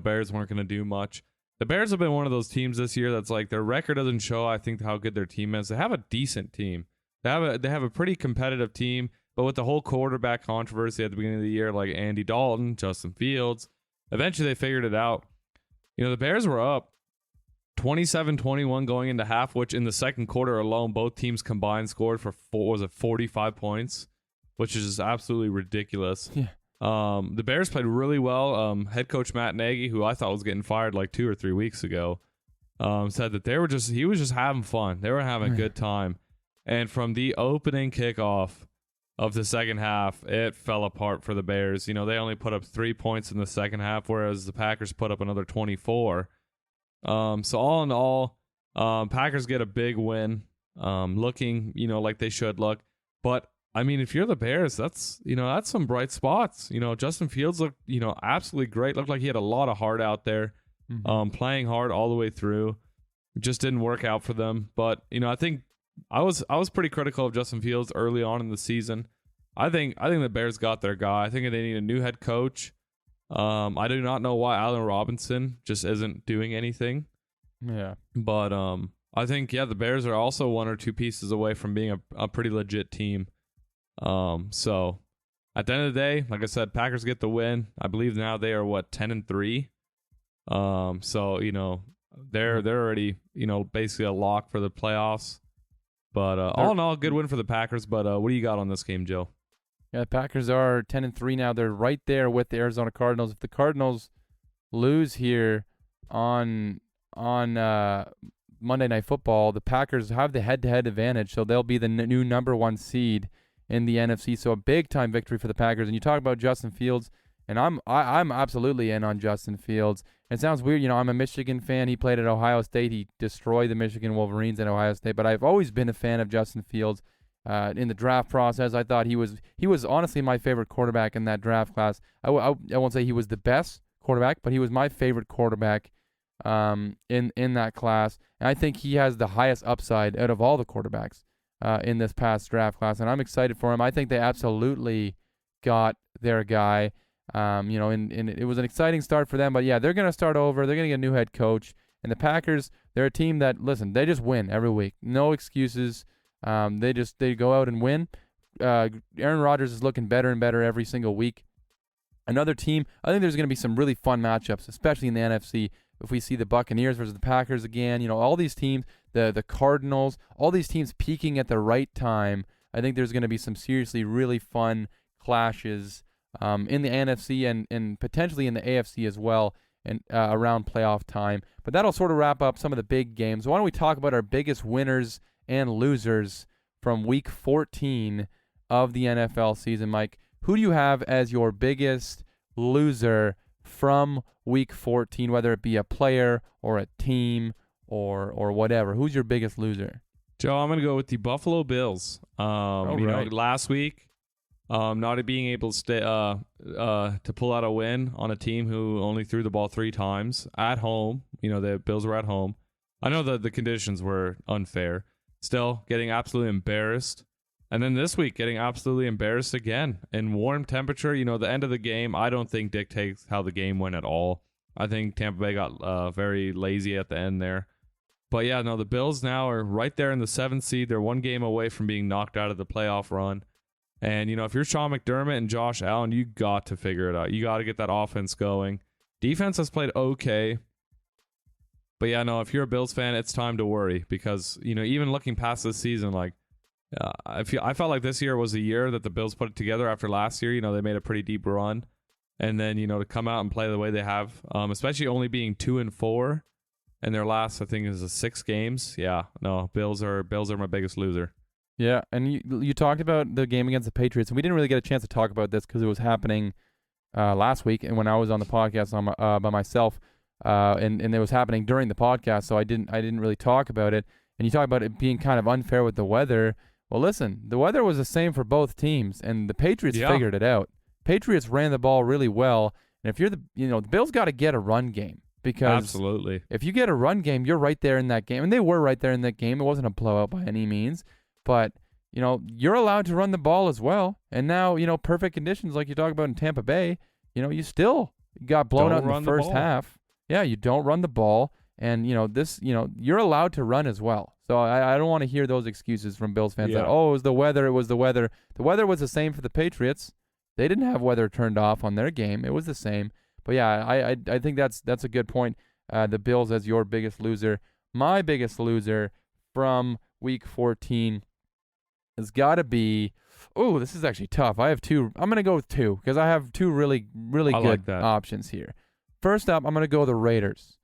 Bears weren't going to do much. The Bears have been one of those teams this year that's like their record doesn't show, I think, how good their team is. They have a decent team. They have a pretty competitive team, but with the whole quarterback controversy at the beginning of the year, like Andy Dalton, Justin Fields, eventually they figured it out. The Bears were up 27-21 going into half, which in the second quarter alone, both teams combined scored for 45 points, which is just absolutely ridiculous. Yeah. The Bears played really well. Head coach Matt Nagy, who I thought was getting fired like 2 or 3 weeks ago, said that he was just having fun. They were having a good time. And from the opening kickoff of the second half, it fell apart for the Bears. They only put up 3 points in the second half, whereas the Packers put up another 24. So all in all, Packers get a big win, looking, like they should look. But I mean, if you're the Bears, that's some bright spots. Justin Fields looked, absolutely great. Looked like he had a lot of heart out there, playing hard all the way through. It just didn't work out for them. But, I think I was pretty critical of Justin Fields early on in the season. I think the Bears got their guy. I think they need a new head coach. I do not know why Allen Robinson just isn't doing anything. Yeah. But I think, the Bears are also 1 or 2 pieces away from being a pretty legit team. So at the end of the day, like I said, Packers get the win. I believe now they are 10-3. So, they're already, basically a lock for the playoffs. But all in all, good win for the Packers. But what do you got on this game, Joe? Yeah, the Packers are 10-3 now. They're right there with the Arizona Cardinals. If the Cardinals lose here on Monday Night Football, the Packers have the head-to-head advantage, so they'll be the new number 1 seed in the NFC. So a big-time victory for the Packers. And you talk about Justin Fields, and I'm absolutely in on Justin Fields. It sounds weird, I'm a Michigan fan. He played at Ohio State. He destroyed the Michigan Wolverines at Ohio State. But I've always been a fan of Justin Fields. In the draft process, I thought he was honestly my favorite quarterback in that draft class. I won't say he was the best quarterback, but he was my favorite quarterback in that class. And I think he has the highest upside out of all the quarterbacks in this past draft class, and I'm excited for him. I think they absolutely got their guy. And it was an exciting start for them. But yeah, they're going to start over. They're going to get a new head coach. And the Packers, they're a team that, listen, they just win every week. No excuses. They go out and win. Aaron Rodgers is looking better and better every single week. Another team, I think there's going to be some really fun matchups, especially in the NFC. If we see the Buccaneers versus the Packers again, all these teams, the Cardinals, all these teams peaking at the right time. I think there's going to be some seriously really fun clashes in the NFC and potentially in the AFC as well, and around playoff time. But that'll sort of wrap up some of the big games. Why don't we talk about our biggest winners and losers from Week 14 of the NFL season, Mike? Who do you have as your biggest loser from Week 14, whether it be a player or a team or whatever? Who's your biggest loser? Joe, I'm going to go with the Buffalo Bills. Last week Not being able to to pull out a win on a team who only threw the ball 3 times at home. The Bills were at home. I know that the conditions were unfair. Still, getting absolutely embarrassed. And then this week, getting absolutely embarrassed again. In warm temperature, the end of the game, I don't think dictates how the game went at all. I think Tampa Bay got very lazy at the end there. But yeah, no, the Bills now are right there in the 7th seed. They're 1 game away from being knocked out of the playoff run. And, if you're Sean McDermott and Josh Allen, you got to figure it out. You got to get that offense going. Defense has played okay. But yeah, no, if you're a Bills fan, it's time to worry because, even looking past this season, I felt like this year was a year that the Bills put it together after last year. They made a pretty deep run. And then, to come out and play the way they have, especially only being 2-4 and their last, I think, is 6 games. Yeah, no, Bills are my biggest loser. Yeah, and you talked about the game against the Patriots, and we didn't really get a chance to talk about this because it was happening last week, and when I was on the podcast by myself, and it was happening during the podcast, so I didn't really talk about it. And you talk about it being kind of unfair with the weather. Well, listen, the weather was the same for both teams, and the Patriots figured it out. Patriots ran the ball really well, and if you're the Bills got to get a run game because absolutely, if you get a run game, you're right there in that game, and they were right there in that game. It wasn't a blowout by any means. But, you're allowed to run the ball as well. And now, perfect conditions like you talk about in Tampa Bay, you still got blown out in the first half. Yeah, you don't run the ball. And, you're allowed to run as well. So I don't want to hear those excuses from Bills fans that, it was the weather, it was the weather. The weather was the same for the Patriots. They didn't have weather turned off on their game. It was the same. But, yeah, I think that's a good point. The Bills as your biggest loser. My biggest loser from Week 14 has got to be, this is actually tough. I have 2. I'm going to go with 2 because I have 2 really, really good options here. First up, I'm going to go the Raiders,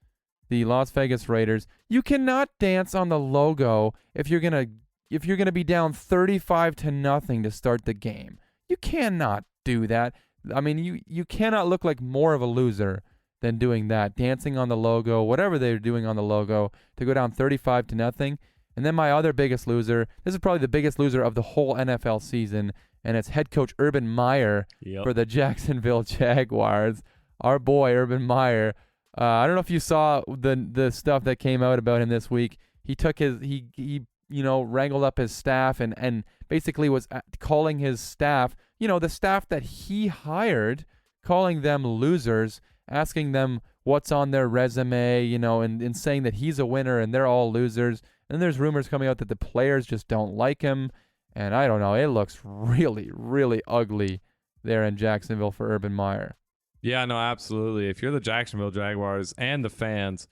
the Las Vegas Raiders. You cannot dance on the logo if you're going to be down 35-0 to start the game. You cannot do that. I mean, you cannot look like more of a loser than doing that, dancing on the logo, whatever they're doing on the logo, to go down 35-0. And then my other biggest loser, this is probably the biggest loser of the whole NFL season, and it's head coach Urban Meyer for the Jacksonville Jaguars. Our boy, Urban Meyer. I don't know if you saw the stuff that came out about him this week. He took he wrangled up his staff and basically was calling his staff, the staff that he hired, calling them losers, asking them what's on their resume, and saying that he's a winner and they're all losers. And there's rumors coming out that the players just don't like him. And I don't know. It looks really, really ugly there in Jacksonville for Urban Meyer. Yeah, no, absolutely. If you're the Jacksonville Jaguars and the fans,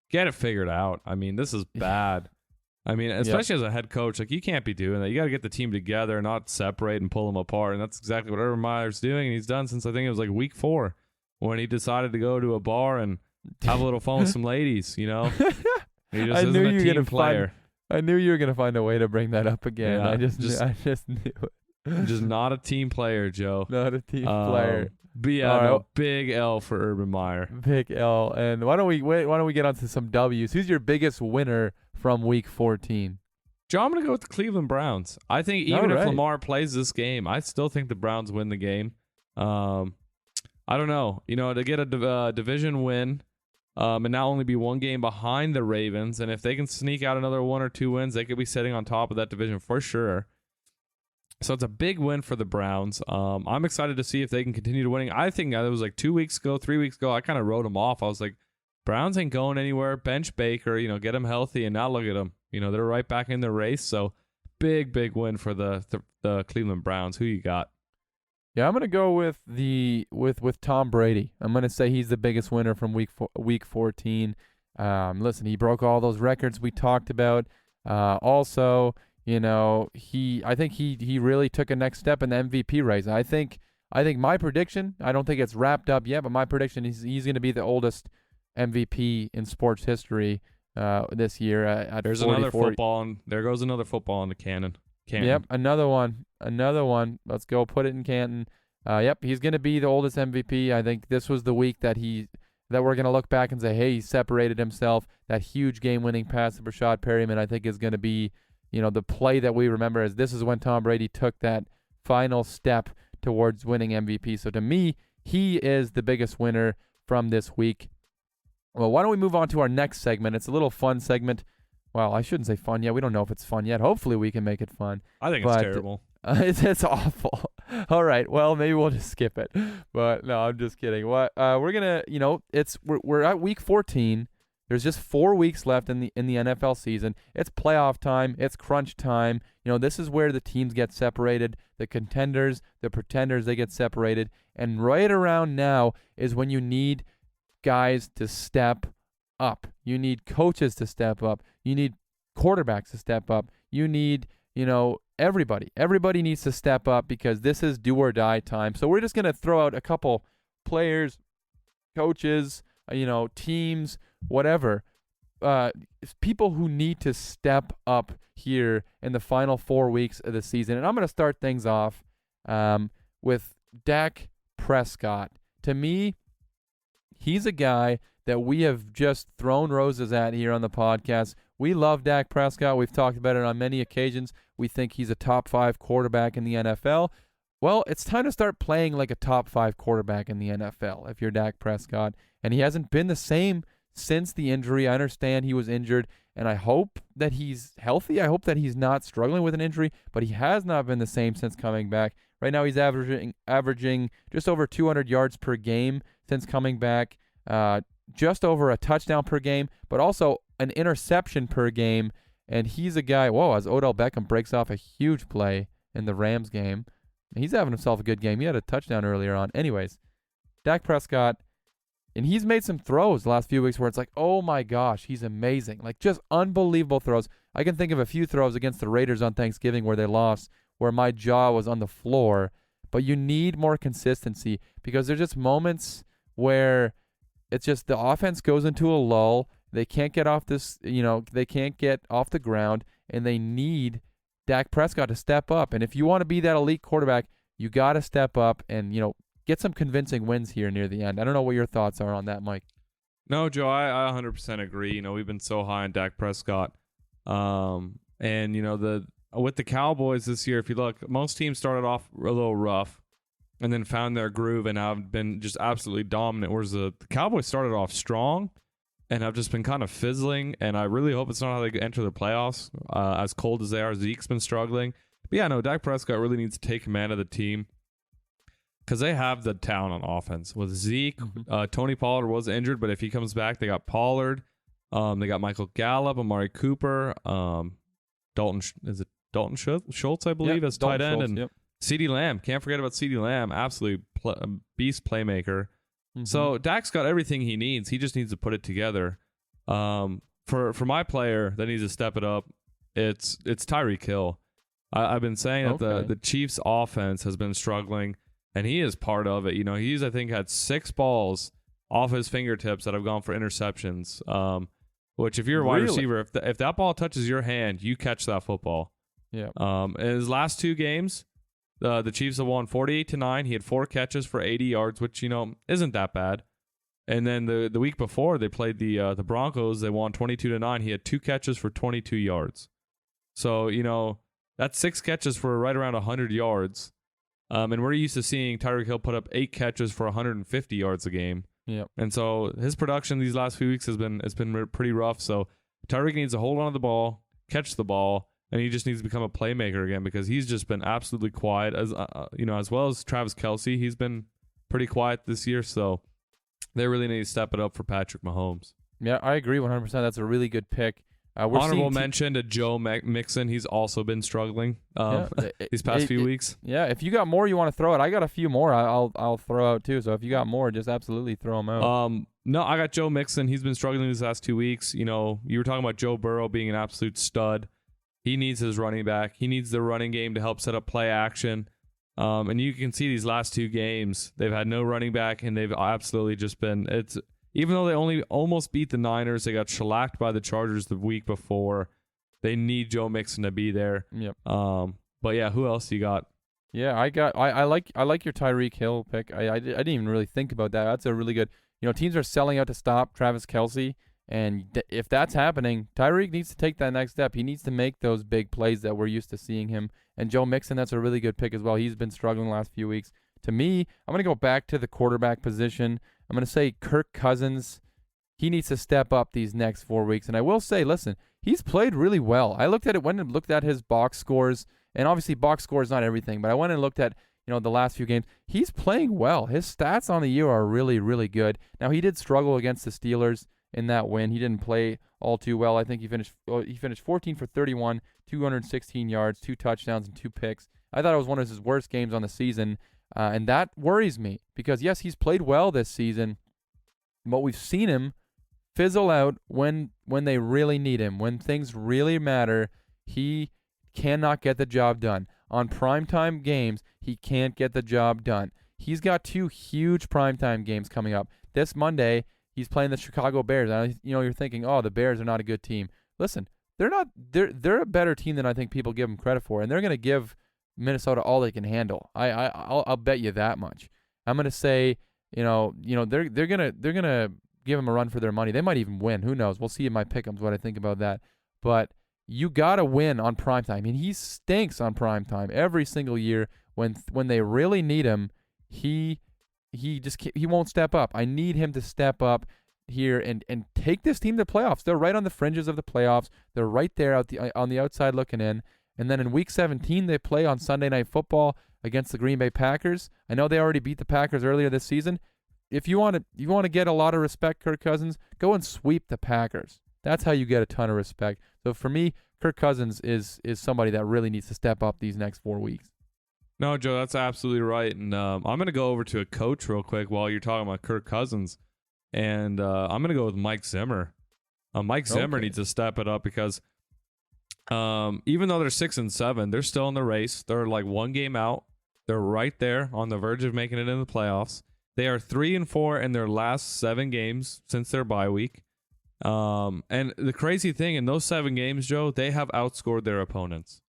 get it figured out. I mean, this is bad. I mean, especially as a head coach, you can't be doing that. You got to get the team together, not separate and pull them apart. And that's exactly what Urban Meyer's doing. And he's done since I think it was week 4 when he decided to go to a bar and have a little fun with some ladies, He just isn't a team player. I knew you were gonna find a way to bring that up again. Yeah, I just knew it. Just not a team player, Joe. Not a team player. But yeah, big L for Urban Meyer. Big L. And why don't we get on to some W's? Who's your biggest winner from Week 14? Joe, I'm gonna go with the Cleveland Browns. I think even if Lamar plays this game, I still think the Browns win the game. I don't know. To get a division win. And not only be 1 game behind the Ravens, and if they can sneak out another 1 or 2 wins, they could be sitting on top of that division for sure. So it's a big win for the Browns. I'm excited to see if they can continue to winning. I think it was 2 weeks ago, 3 weeks ago, I kind of wrote them off. I was like, Browns ain't going anywhere. Bench Baker, get them healthy, and now look at them. They're right back in the race. So big win for the Cleveland Browns. Who you got? Yeah, I'm gonna go with Tom Brady. I'm gonna say he's the biggest winner from week 14. Listen, he broke all those records we talked about. Also, I think he really took a next step in the MVP race. I think my prediction, I don't think it's wrapped up yet, but my prediction is he's gonna be the oldest MVP in sports history this year at There's 44. Another football, and there goes another football in the cannon. Yep, another one. Let's go put it in Canton. Yep, he's going to be the oldest MVP. I think this was the week that we're going to look back and say, hey, he separated himself. That huge game-winning pass to Rashad Perryman, I think, is going to be, the play that we remember as this is when Tom Brady took that final step towards winning MVP. So to me, he is the biggest winner from this week. Well, why don't we move on to our next segment? It's a little fun segment. Well, I shouldn't say fun yet. We don't know if it's fun yet. Hopefully we can make it fun. I think it's terrible. It's awful. All right. Well, maybe we'll just skip it. But no, I'm just kidding. What we're gonna, we're at week 14. There's just 4 weeks left in the NFL season. It's playoff time. It's crunch time. This is where the teams get separated. The contenders, the pretenders, they get separated. And right around now is when you need guys to step up. You need coaches to step up. You need quarterbacks to step up. You need, everybody. Everybody needs to step up because this is do or die time. So we're just going to throw out a couple players, coaches, teams, whatever. People who need to step up here in the final 4 weeks of the season. And I'm going to start things off with Dak Prescott. To me, he's a guy that we have just thrown roses at here on the podcast. We love Dak Prescott. We've talked about it on many occasions. We think he's a top 5 quarterback in the NFL. Well, it's time to start playing like a top 5 quarterback in the NFL if you're Dak Prescott. And he hasn't been the same since the injury. I understand he was injured, and I hope that he's healthy. I hope that he's not struggling with an injury, but he has not been the same since coming back. Right now he's averaging just over 200 yards per game since coming back, just over a touchdown per game, but also an interception per game. And he's a guy, as Odell Beckham breaks off a huge play in the Rams game. He's having himself a good game. He had a touchdown earlier on. Anyways, Dak Prescott, and he's made some throws the last few weeks where it's like, oh my gosh, he's amazing. Like just unbelievable throws. I can think of a few throws against the Raiders on Thanksgiving where they lost, where my jaw was on the floor. But you need more consistency because there's just moments where it's just the offense goes into a lull. They can't get off they can't get off the ground, and they need Dak Prescott to step up. And if you want to be that elite quarterback, you got to step up and, get some convincing wins here near the end. I don't know what your thoughts are on that, Mike. No, Joe, I 100% agree. We've been so high on Dak Prescott. And, with the Cowboys this year, if you look, most teams started off a little rough and then found their groove and have been just absolutely dominant, whereas the Cowboys started off strong and have just been kind of fizzling, and I really hope it's not how they enter the playoffs, as cold as they are. Zeke's been struggling. But yeah, no, Dak Prescott really needs to take command of the team because they have the talent on offense. With Zeke, Tony Pollard was injured, but if he comes back, they got Pollard. They got Michael Gallup, Amari Cooper, Dalton Schultz, I believe, as tight end, and CeeDee Lamb. Can't forget about CeeDee Lamb, absolutely beast playmaker. So Dak's got everything he needs. He just needs to put it together. For my player that needs to step it up, it's Tyreek Hill. I've been saying that the Chiefs' offense has been struggling, and he is part of it. He's, I think, had 6 balls off his fingertips that have gone for interceptions. Which, if you're a wide receiver, if that ball touches your hand, you catch that football. Yeah. In his last 2 games, the Chiefs have won 48-9. He had 4 catches for 80 yards, which isn't that bad. And then the week before they played the Broncos, they won 22-9. He had 2 catches for 22 yards. So that's 6 catches for right around 100 yards. And we're used to seeing Tyreek Hill put up 8 catches for 150 yards a game. Yeah. And so his production these last few weeks has been pretty rough. So Tyreek needs to hold on to the ball, catch the ball, and he just needs to become a playmaker again because he's just been absolutely quiet as well as Travis Kelce. He's been pretty quiet this year, so they really need to step it up for Patrick Mahomes. Yeah, I agree 100%. That's a really good pick. Honorable mention to Joe Mixon. He's also been struggling these past few weeks. Yeah, if you got more you want to throw out, I got a few more I'll throw out too. So if you got more, just absolutely throw them out. No, I got Joe Mixon. He's been struggling these last 2 weeks. You were talking about Joe Burrow being an absolute stud. He needs his running back. He needs the running game to help set up play action. And you can see these last 2 games, they've had no running back, and they've absolutely just been even though they only almost beat the Niners, they got shellacked by the Chargers the week before. They need Joe Mixon to be there. Yep. But yeah, who else you got? Yeah, I like your Tyreek Hill pick. I didn't even really think about that. That's a really good. Teams are selling out to stop Travis Kelce, And if that's happening, Tyreek needs to take that next step. He needs to make those big plays that we're used to seeing him. And Joe Mixon, that's a really good pick as well. He's been struggling the last few weeks. To me, I'm going to go back to the quarterback position. I'm going to say Kirk Cousins. He needs to step up these next 4 weeks. And I will say, listen, he's played really well. I went and looked at his box scores, and obviously box score is not everything, but I went and looked at the last few games. He's playing well. His stats on the year are really, really good. Now, he did struggle against the Steelers in that win. He didn't play all too well. I think he finished 14 for 31, 216 yards, 2 touchdowns, and 2 picks. I thought it was one of his worst games on the season, and that worries me because, yes, he's played well this season, but we've seen him fizzle out when they really need him. When things really matter, he cannot get the job done. On primetime games, he can't get the job done. He's got 2 huge primetime games coming up. This Monday, he's playing the Chicago Bears. You're thinking, oh, the Bears are not a good team. Listen, they're not. They're a better team than I think people give them credit for, and they're going to give Minnesota all they can handle. I'll bet you that much. I'm going to say, they're gonna give them a run for their money. They might even win. Who knows? We'll see in my pick'ems what I think about that. But you got to win on primetime. I mean, he stinks on primetime every single year. When they really need him, he won't step up. I need him to step up here and take this team to the playoffs. They're right on the fringes of the playoffs. They're right there on the outside looking in. And then in Week 17, they play on Sunday Night Football against the Green Bay Packers. I know they already beat the Packers earlier this season. If you want to get a lot of respect, Kirk Cousins, go and sweep the Packers. That's how you get a ton of respect. So for me, Kirk Cousins is somebody that really needs to step up these next 4 weeks. No, Joe, that's absolutely right. And I'm going to go over to a coach real quick while you're talking about Kirk Cousins. And I'm going to go with Mike Zimmer. Mike Zimmer needs to step it up because even though they're 6-7, they're still in the race. They're like 1 game out. They're right there on the verge of making it in the playoffs. They are 3-4 in their last 7 games since their bye week. And the crazy thing, in those 7 games, Joe, they have outscored their opponents.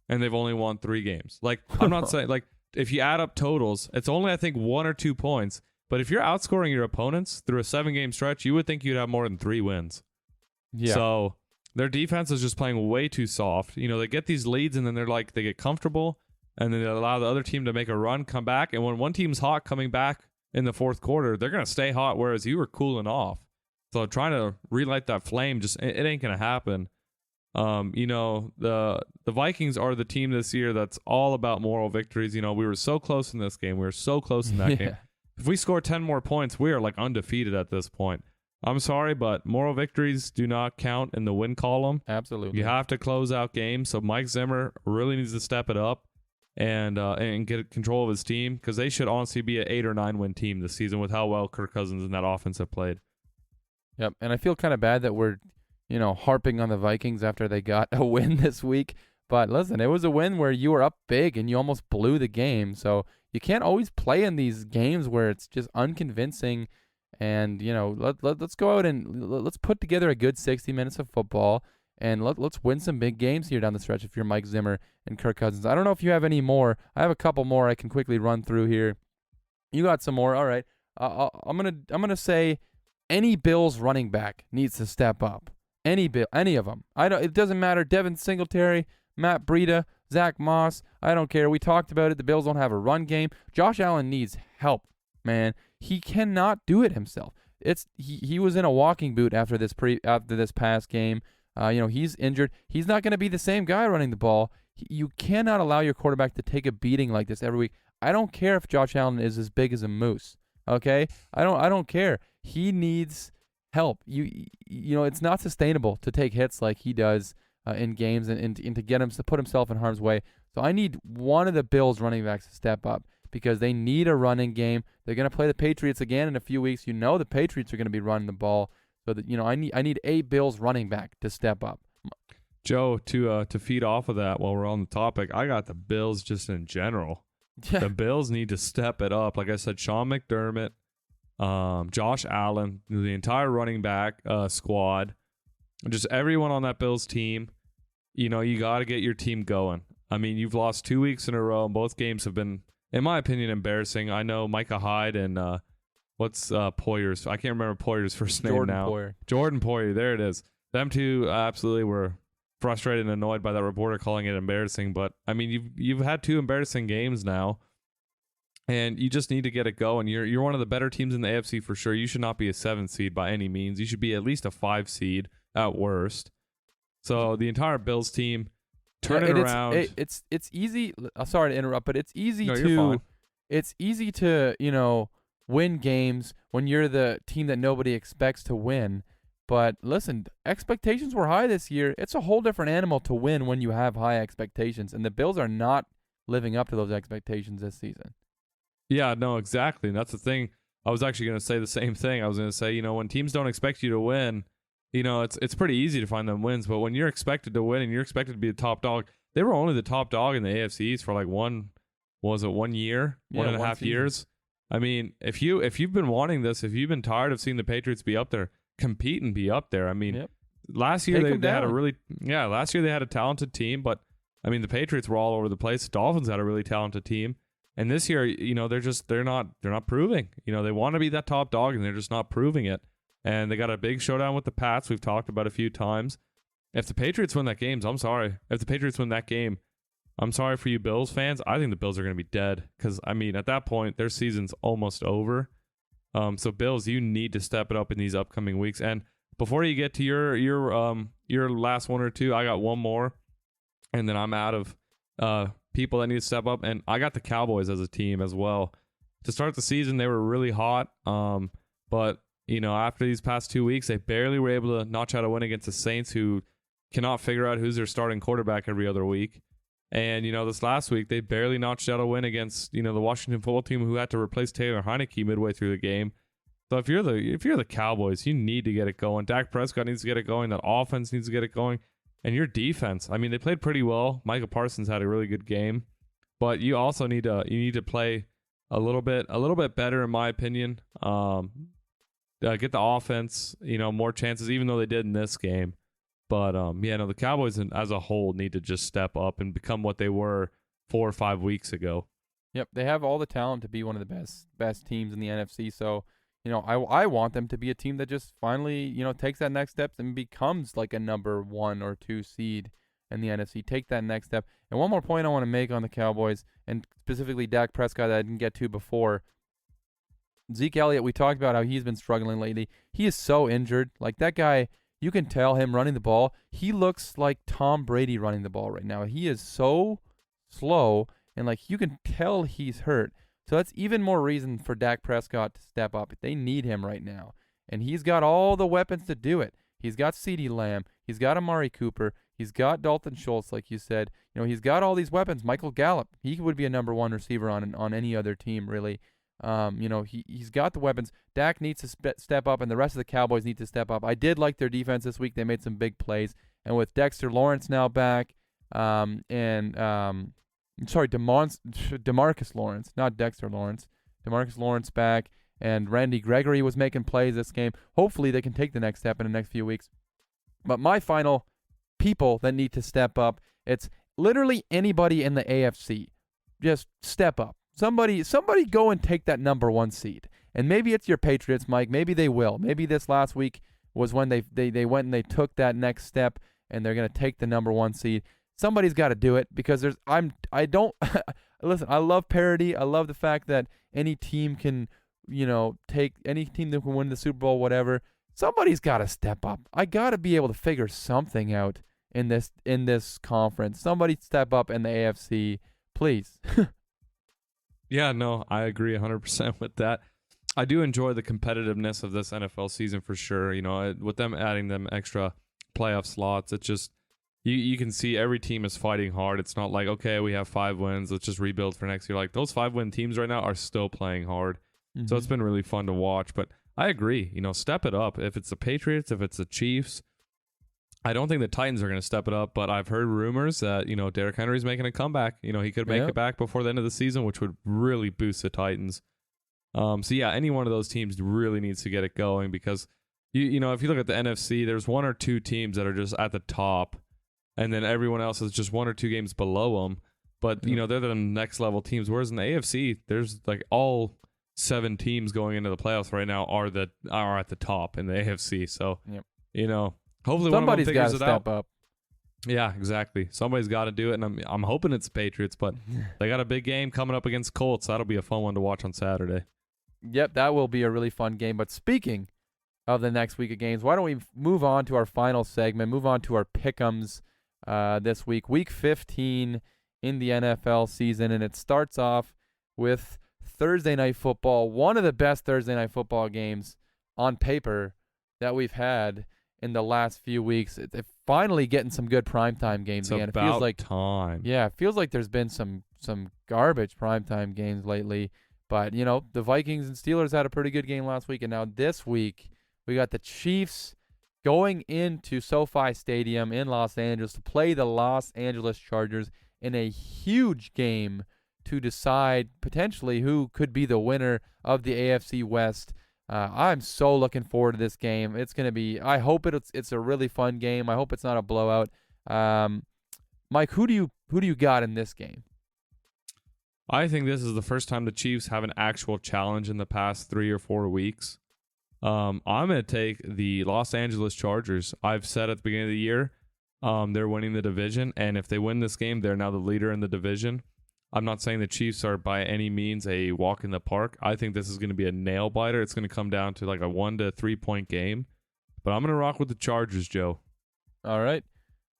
And they've only won 3 games. Like, I'm not saying, like, if you add up totals, it's only, I think, 1 or 2 points. But if you're outscoring your opponents through a 7-game stretch, you would think you'd have more than 3 wins. Yeah. So their defense is just playing way too soft. They get these leads, and then they get comfortable, and then they allow the other team to make a run, come back. And when one team's hot coming back in the 4th quarter, they're going to stay hot, whereas you were cooling off. So trying to relight that flame, it ain't going to happen. The Vikings are the team this year that's all about moral victories. We were so close in this game. We were so close in that game. If we score 10 more points, we are like undefeated at this point. I'm sorry, but moral victories do not count in the win column. Absolutely. You have to close out games. So Mike Zimmer really needs to step it up and get control of his team, because they should honestly be an 8 or 9 win team this season with how well Kirk Cousins and that offense have played. Yep, and I feel kind of bad that we're harping on the Vikings after they got a win this week. But listen, it was a win where you were up big and you almost blew the game. So you can't always play in these games where it's just unconvincing. And, let's go out and let's put together a good 60 minutes of football, and let's win some big games here down the stretch if you're Mike Zimmer and Kirk Cousins. I don't know if you have any more. I have a couple more I can quickly run through here. You got some more. All right. I'm gonna say any Bills running back needs to step up. Any of them. It doesn't matter. Devin Singletary, Matt Breida, Zach Moss. I don't care. We talked about it. The Bills don't have a run game. Josh Allen needs help, man. He cannot do it himself. He was in a walking boot after this past game. He's injured. He's not going to be the same guy running the ball. You cannot allow your quarterback to take a beating like this every week. I don't care if Josh Allen is as big as a moose. Okay? I don't care. He needs help. It's not sustainable to take hits like he does in games and to get him to put himself in harm's way. So I need one of the Bills running backs to step up, because they need a running game. They're going to play the Patriots again in a few weeks. The Patriots are going to be running the ball. So that I need a Bills running back to step up. Joe, to feed off of that while we're on the topic, I got the Bills just in general. Yeah. The Bills need to step it up. Like I said, Sean McDermott, Josh Allen, the entire running back squad, just everyone on that Bills team. You got to get your team going. I mean, you've lost 2 weeks in a row, and both games have been, in my opinion, embarrassing. I know Micah Hyde and what's Poyer's? I can't remember Poyer's first name Jordan now. Poyer. Jordan Poyer. There it is. Them two absolutely were frustrated and annoyed by that reporter calling it embarrassing. But I mean, you've had 2 embarrassing games now, and you just need to get it going. You're one of the better teams in the AFC for sure. You should not be a 7th seed by any means. You should be at least a 5 seed at worst. So the entire Bills team, turn it around. It's easy. Sorry to interrupt, but it's easy No, you're fine. It's easy to win games when you're the team that nobody expects to win. But listen, expectations were high this year. It's a whole different animal to win when you have high expectations, and the Bills are not living up to those expectations this season. Yeah, no, exactly. And that's the thing. I was actually going to say the same thing. I was going to say, when teams don't expect you to win, it's pretty easy to find them wins. But when you're expected to win and you're expected to be the top dog, they were only the top dog in the AFC East for like 1 year, 1.5 years. I mean, if you've been wanting this, if you've been tired of seeing the Patriots be up there, compete and be up there. I mean, last year they had last year they had a talented team, but I mean the Patriots were all over the place. The Dolphins had a really talented team, and this year, they're not proving. They want to be that top dog, and they're just not proving it. And they got a big showdown with the Pats. We've talked about a few times. If the Patriots win that game, I'm sorry. If the Patriots win that game, I'm sorry for you Bills fans. I think the Bills are going to be dead because I mean at that point their season's almost over. So Bills, you need to step it up in these upcoming weeks. And before you get to your last one or two, I got one more, and then I'm out of people that need to step up. And I got the Cowboys as a team as well. To start the season, they were really hot. But after these past 2 weeks, they barely were able to notch out a win against the Saints, who cannot figure out who's their starting quarterback every other week. And, this last week, they barely notched out a win against, the Washington football team, who had to replace Taylor Heineke midway through the game. So if you're the Cowboys, you need to get it going. Dak Prescott needs to get it going. That offense needs to get it going. And your defense, I mean, they played pretty well. Micah Parsons had a really good game. But you also need to play a little bit better, in my opinion. Get the offense, more chances, even though they did in this game. But, the Cowboys as a whole need to just step up and become what they were 4 or 5 weeks ago. Yep, they have all the talent to be one of the best teams in the NFC. So, I want them to be a team that just finally, takes that next step and becomes like a number 1 or 2 seed in the NFC. Take that next step. And one more point I want to make on the Cowboys, and specifically Dak Prescott that I didn't get to before. Zeke Elliott, we talked about how he's been struggling lately. He is so injured. Like that guy, you can tell him running the ball. He looks like Tom Brady running the ball right now. He is so slow, and like you can tell he's hurt. So that's even more reason for Dak Prescott to step up. They need him right now. And he's got all the weapons to do it. He's got CeeDee Lamb. He's got Amari Cooper. He's got Dalton Schultz, like you said. He's got all these weapons. Michael Gallup, he would be a number 1 receiver on any other team, really. He's got the weapons. Dak needs to step up, and the rest of the Cowboys need to step up. I did like their defense this week. They made some big plays. And with Dexter Lawrence now back, DeMarcus Lawrence, not Dexter Lawrence. DeMarcus Lawrence back, and Randy Gregory was making plays this game. Hopefully they can take the next step in the next few weeks. But my final people that need to step up, it's literally anybody in the AFC. Just step up. Somebody go and take that number 1 seed. And maybe it's your Patriots, Mike. Maybe they will. Maybe this last week was when they went and they took that next step, and they're going to take the number 1 seed. Somebody's got to do it, because listen, I love parity. I love the fact that any team can, take any team that can win the Super Bowl, whatever. Somebody's got to step up. I got to be able to figure something out in this conference. Somebody step up in the AFC, please. Yeah, no, I agree 100% with that. I do enjoy the competitiveness of this NFL season for sure. With them adding them extra playoff slots, it's just you can see every team is fighting hard. It's not like, okay, we have 5 wins, let's just rebuild for next year. Like those 5-win teams right now are still playing hard. Mm-hmm. So it's been really fun to watch. But I agree, step it up. If it's the Patriots, if it's the Chiefs, I don't think the Titans are going to step it up, but I've heard rumors that, Derrick Henry's making a comeback. He could make it back before the end of the season, which would really boost the Titans. So yeah, any one of those teams really needs to get it going, because if you look at the NFC, there's 1 or 2 teams that are just at the top, and then everyone else is just 1 or 2 games below them. But they're the next level teams. Whereas in the AFC, there's like all 7 teams going into the playoffs right now are at the top in the AFC. So, Yep. Hopefully Somebody's one got of to them figures it out. step up. Yeah, exactly. Somebody's got to do it, and I'm hoping it's Patriots, but they got a big game coming up against Colts. That'll be a fun one to watch on Saturday. Yep, that will be a really fun game. But speaking of the next week of games, why don't we move on to our final segment, move on to our pick'ems this week, week 15 in the NFL season, and it starts off with Thursday Night Football, one of the best Thursday Night Football games on paper that we've had in the last few weeks. They're finally getting some good primetime games again. It feels like time. Yeah, it feels like there's been some garbage primetime games lately. But, the Vikings and Steelers had a pretty good game last week. And now this week, we got the Chiefs going into SoFi Stadium in Los Angeles to play the Los Angeles Chargers in a huge game to decide potentially who could be the winner of the AFC West. I'm so looking forward to this game. It's going to be, I hope it's a really fun game. I hope it's not a blowout. Mike, who do you got in this game? I think this is the first time the Chiefs have an actual challenge in the past 3 or 4 weeks. I'm going to take the Los Angeles Chargers. I've said at the beginning of the year, they're winning the division, and if they win this game, they're now the leader in the division. I'm not saying the Chiefs are by any means a walk in the park. I think this is going to be a nail biter. It's going to come down to like a 1 to 3 point game. But I'm going to rock with the Chargers, Joe. All right.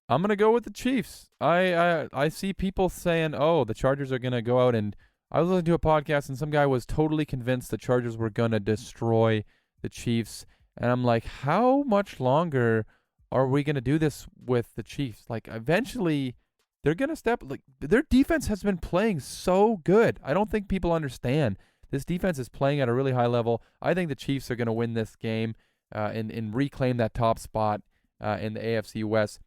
I'm going to go with the Chiefs. I see people saying, oh, the Chargers are going to go out, and I was listening to a podcast and some guy was totally convinced the Chargers were going to destroy the Chiefs. And I'm like, how much longer are we going to do this with the Chiefs? Like, eventually they're going to step, like, their defense has been playing so good. I don't think people understand. This defense is playing at a really high level. I think the Chiefs are going to win this game and reclaim that top spot in the AFC West.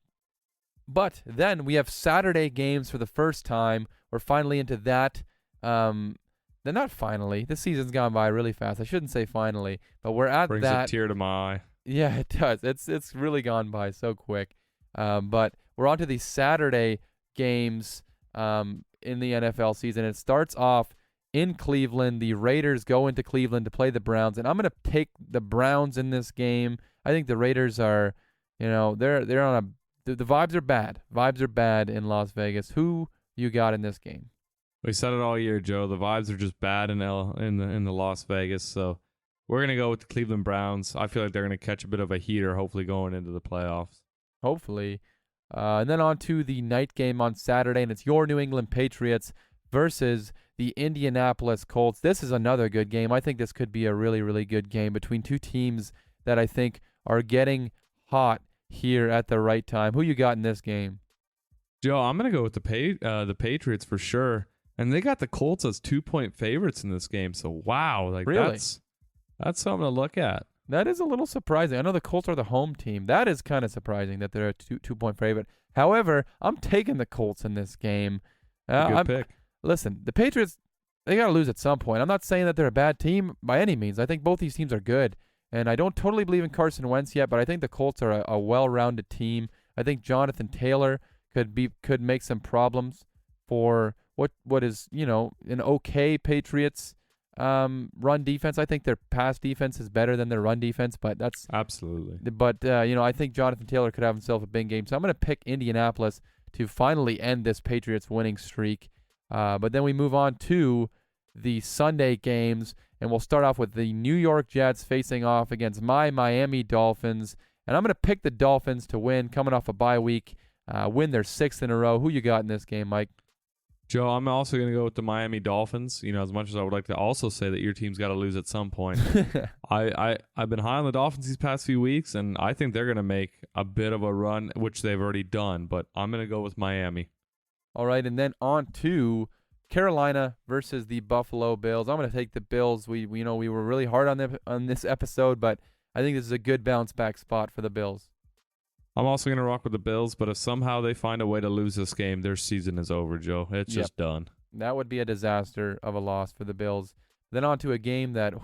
But then we have Saturday games for the first time. We're finally into that. They're not finally. This season's gone by really fast. I shouldn't say finally, but we're at Brings that. a tear to my eye. Yeah, it does. It's really gone by so quick. But we're on to the Saturday games in the NFL season. It starts off in Cleveland. The Raiders go into Cleveland to play the Browns, and I'm going to take the Browns in this game. I think the Raiders are, they're on the vibes are bad. Vibes are bad in Las Vegas. Who you got in this game? We said it all year, Joe. The vibes are just bad in the Las Vegas. So we're gonna go with the Cleveland Browns. I feel like they're gonna catch a bit of a heater, hopefully going into the playoffs. Hopefully. And then on to the night game on Saturday, and it's your New England Patriots versus the Indianapolis Colts. This is another good game. I think this could be a really, really good game between two teams that I think are getting hot here at the right time. Who you got in this game? Joe, I'm gonna go with the Patriots for sure. And they got the Colts as 2-point favorites in this game. So wow, like really? That's something to look at. That is a little surprising. I know the Colts are the home team. That is kind of surprising that they're a 2-point favorite. However, I'm taking the Colts in this game. Good pick. Listen, the Patriots, they got to lose at some point. I'm not saying that they're a bad team by any means. I think both these teams are good. And I don't totally believe in Carson Wentz yet, but I think the Colts are a well-rounded team. I think Jonathan Taylor could make some problems for what is, an okay Patriots run defense. I think their pass defense is better than their run defense, but that's absolutely. But I think Jonathan Taylor could have himself a big game. So I'm going to pick Indianapolis to finally end this Patriots winning streak. But then we move on to the Sunday games, and we'll start off with the New York Jets facing off against my Miami Dolphins. And I'm going to pick the Dolphins to win, coming off a bye week, win their 6th in a row. Who you got in this game, Mike? Joe, I'm also going to go with the Miami Dolphins. As much as I would like to also say that your team's got to lose at some point. I've been high on the Dolphins these past few weeks, and I think they're going to make a bit of a run, which they've already done. But I'm going to go with Miami. All right, and then on to Carolina versus the Buffalo Bills. I'm going to take the Bills. We were really hard on this episode, but I think this is a good bounce back spot for the Bills. I'm also going to rock with the Bills, but if somehow they find a way to lose this game, their season is over, Joe. It's just done. That would be a disaster of a loss for the Bills. Then on to a game that,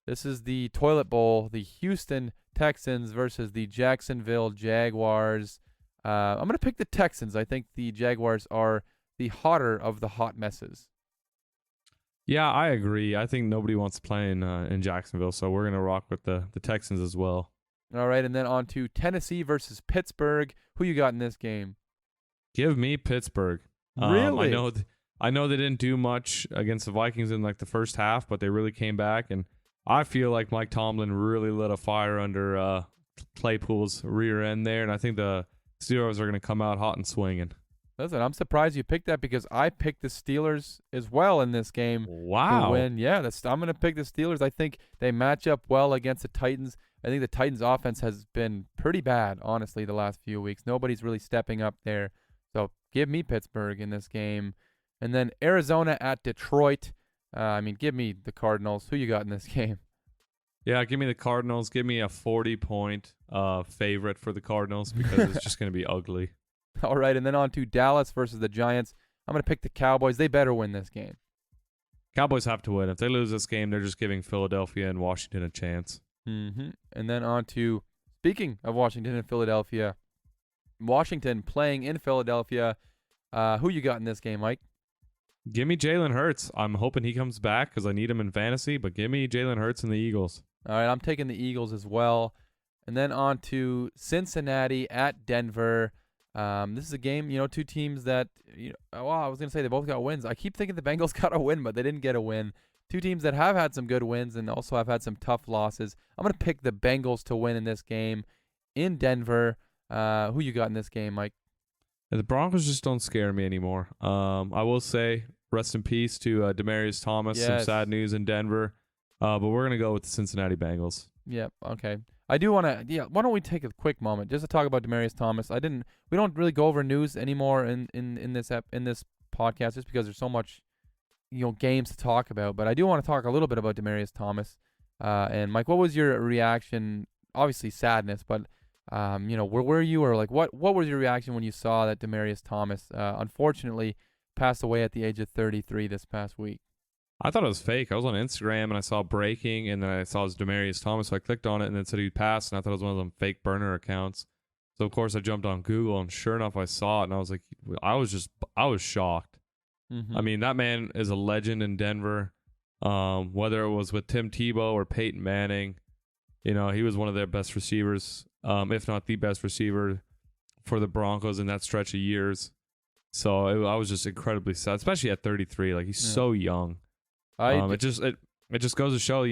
this is the Toilet Bowl, the Houston Texans versus the Jacksonville Jaguars. I'm going to pick the Texans. I think the Jaguars are the hotter of the hot messes. Yeah, I agree. I think nobody wants to play in Jacksonville, so we're gonna rock with the Texans as well. All right, and then on to Tennessee versus Pittsburgh. Who you got in this game? Give me Pittsburgh. Really? I know they didn't do much against the Vikings in like the first half, but they really came back, and I feel like Mike Tomlin really lit a fire under Claypool's rear end there, and I think the Steelers are going to come out hot and swinging. Listen, I'm surprised you picked that because I picked the Steelers as well in this game Wow. to win. Yeah, I'm going to pick the Steelers. I think they match up well against the Titans. I think the Titans' offense has been pretty bad, honestly, the last few weeks. Nobody's really stepping up there. So give me Pittsburgh in this game. And then Arizona at Detroit. Give me the Cardinals. Who you got in this game? Yeah, give me the Cardinals. Give me a 40-point favorite for the Cardinals because it's just going to be ugly. All right, and then on to Dallas versus the Giants. I'm going to pick the Cowboys. They better win this game. Cowboys have to win. If they lose this game, they're just giving Philadelphia and Washington a chance. Mm-hmm. And then on to, speaking of Washington and Philadelphia, Washington playing in Philadelphia. Who you got in this game, Mike? Give me Jalen Hurts. I'm hoping he comes back because I need him in fantasy, but give me Jalen Hurts and the Eagles. All right, I'm taking the Eagles as well. And then on to Cincinnati at Denver. This is a game, two teams that, I was going to say they both got wins. I keep thinking the Bengals got a win, but they didn't get a win. Two teams that have had some good wins and also have had some tough losses. I'm going to pick the Bengals to win in this game in Denver. Who you got in this game, Mike? The Broncos just don't scare me anymore. I will say rest in peace to Demaryius Thomas. Yes. Some sad news in Denver. But we're going to go with the Cincinnati Bengals. Yep, okay. I do want to, why don't we take a quick moment just to talk about Demaryius Thomas. We don't really go over news anymore in this podcast just because there's so much, games to talk about. But I do want to talk a little bit about Demaryius Thomas. And Mike, what was your reaction? Obviously sadness, but where were you, or like what was your reaction when you saw that Demaryius Thomas unfortunately passed away at the age of 33 this past week? I thought it was fake. I was on Instagram and I saw breaking, and then I saw it was Demaryius Thomas, so I clicked on it and it said he passed, and I thought it was one of them fake burner accounts. So of course I jumped on Google, and sure enough I saw it, and I was like, I was shocked. Mm-hmm. I mean, that man is a legend in Denver. Whether it was with Tim Tebow or Peyton Manning, he was one of their best receivers, if not the best receiver for the Broncos in that stretch of years. So I was just incredibly sad, especially at 33. Like, he's so young. It just goes to show,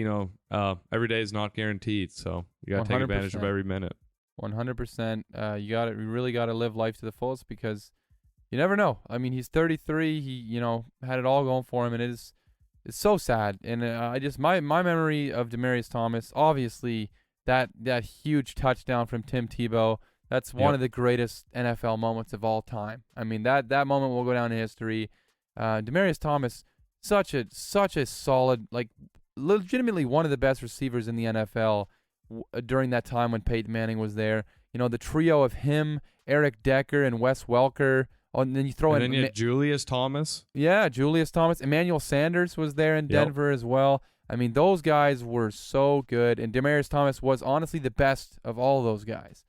every day is not guaranteed. So you got to take advantage of every minute. 100%. You really got to live life to the fullest because you never know. I mean, he's 33. He, had it all going for him, and it's so sad. And my memory of Demaryius Thomas, obviously that huge touchdown from Tim Tebow, that's one of the greatest NFL moments of all time. I mean, that moment will go down in history. Demaryius Thomas, such a solid, like legitimately one of the best receivers in the NFL during that time when Peyton Manning was there. The trio of him, Eric Decker, and Wes Welker. Oh, and then you throw in Julius Thomas. Yeah, Julius Thomas. Emmanuel Sanders was there in Denver as well. I mean, those guys were so good, and Demaryius Thomas was honestly the best of all of those guys.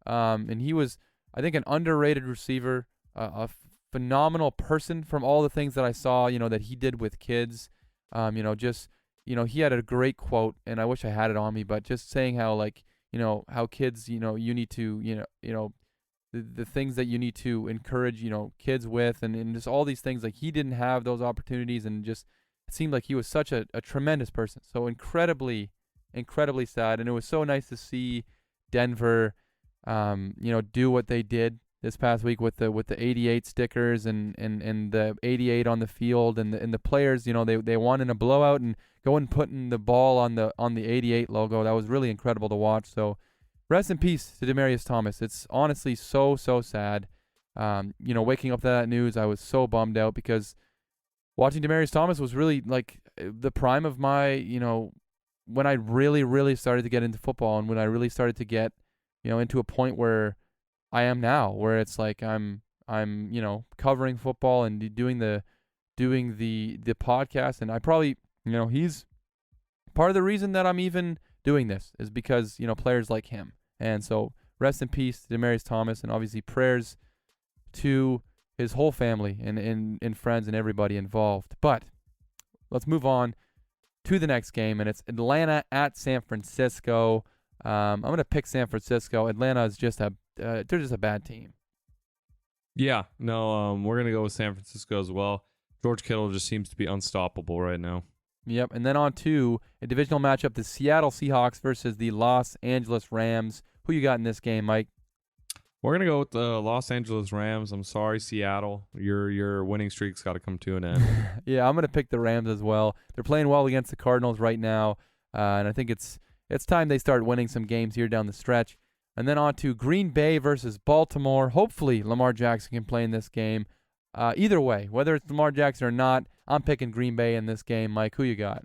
And he was, I think, an underrated receiver, a phenomenal person from all the things that I saw, that he did with kids. He had a great quote, and I wish I had it on me, but just saying how, like, how kids, you need to, the things that you need to encourage, kids with, and just all these things. Like, he didn't have those opportunities, and just it seemed like he was such a tremendous person. So incredibly, incredibly sad. And it was so nice to see Denver, do what they did this past week with the 88 stickers and the 88 on the field, and the players, they won in a blowout and going putting the ball on the 88 logo. That was really incredible to watch. So rest in peace to Demaryius Thomas. It's honestly so sad. Waking up to that news, I was so bummed out because watching Demaryius Thomas was really like the prime of my, when I really, really started to get into football, and when I really started to get, into a point where I am now, where it's like I'm covering football and doing the podcast, and I probably, he's part of the reason that I'm even doing this is because, players like him. And so rest in peace to Demaryius Thomas, and obviously prayers to his whole family and friends and everybody involved. But let's move on to the next game, and it's Atlanta at San Francisco. I'm going to pick San Francisco. Atlanta is they're just a bad team. Yeah, no, we're going to go with San Francisco as well. George Kittle just seems to be unstoppable right now. Yep, and then on to a divisional matchup, the Seattle Seahawks versus the Los Angeles Rams. Who you got in this game, Mike? We're going to go with the Los Angeles Rams. I'm sorry, Seattle. Your winning streak's got to come to an end. Yeah, I'm going to pick the Rams as well. They're playing well against the Cardinals right now, and I think it's time they start winning some games here down the stretch. And then on to Green Bay versus Baltimore. Hopefully Lamar Jackson can play in this game. Either way, whether it's Lamar Jackson or not, I'm picking Green Bay in this game. Mike, who you got?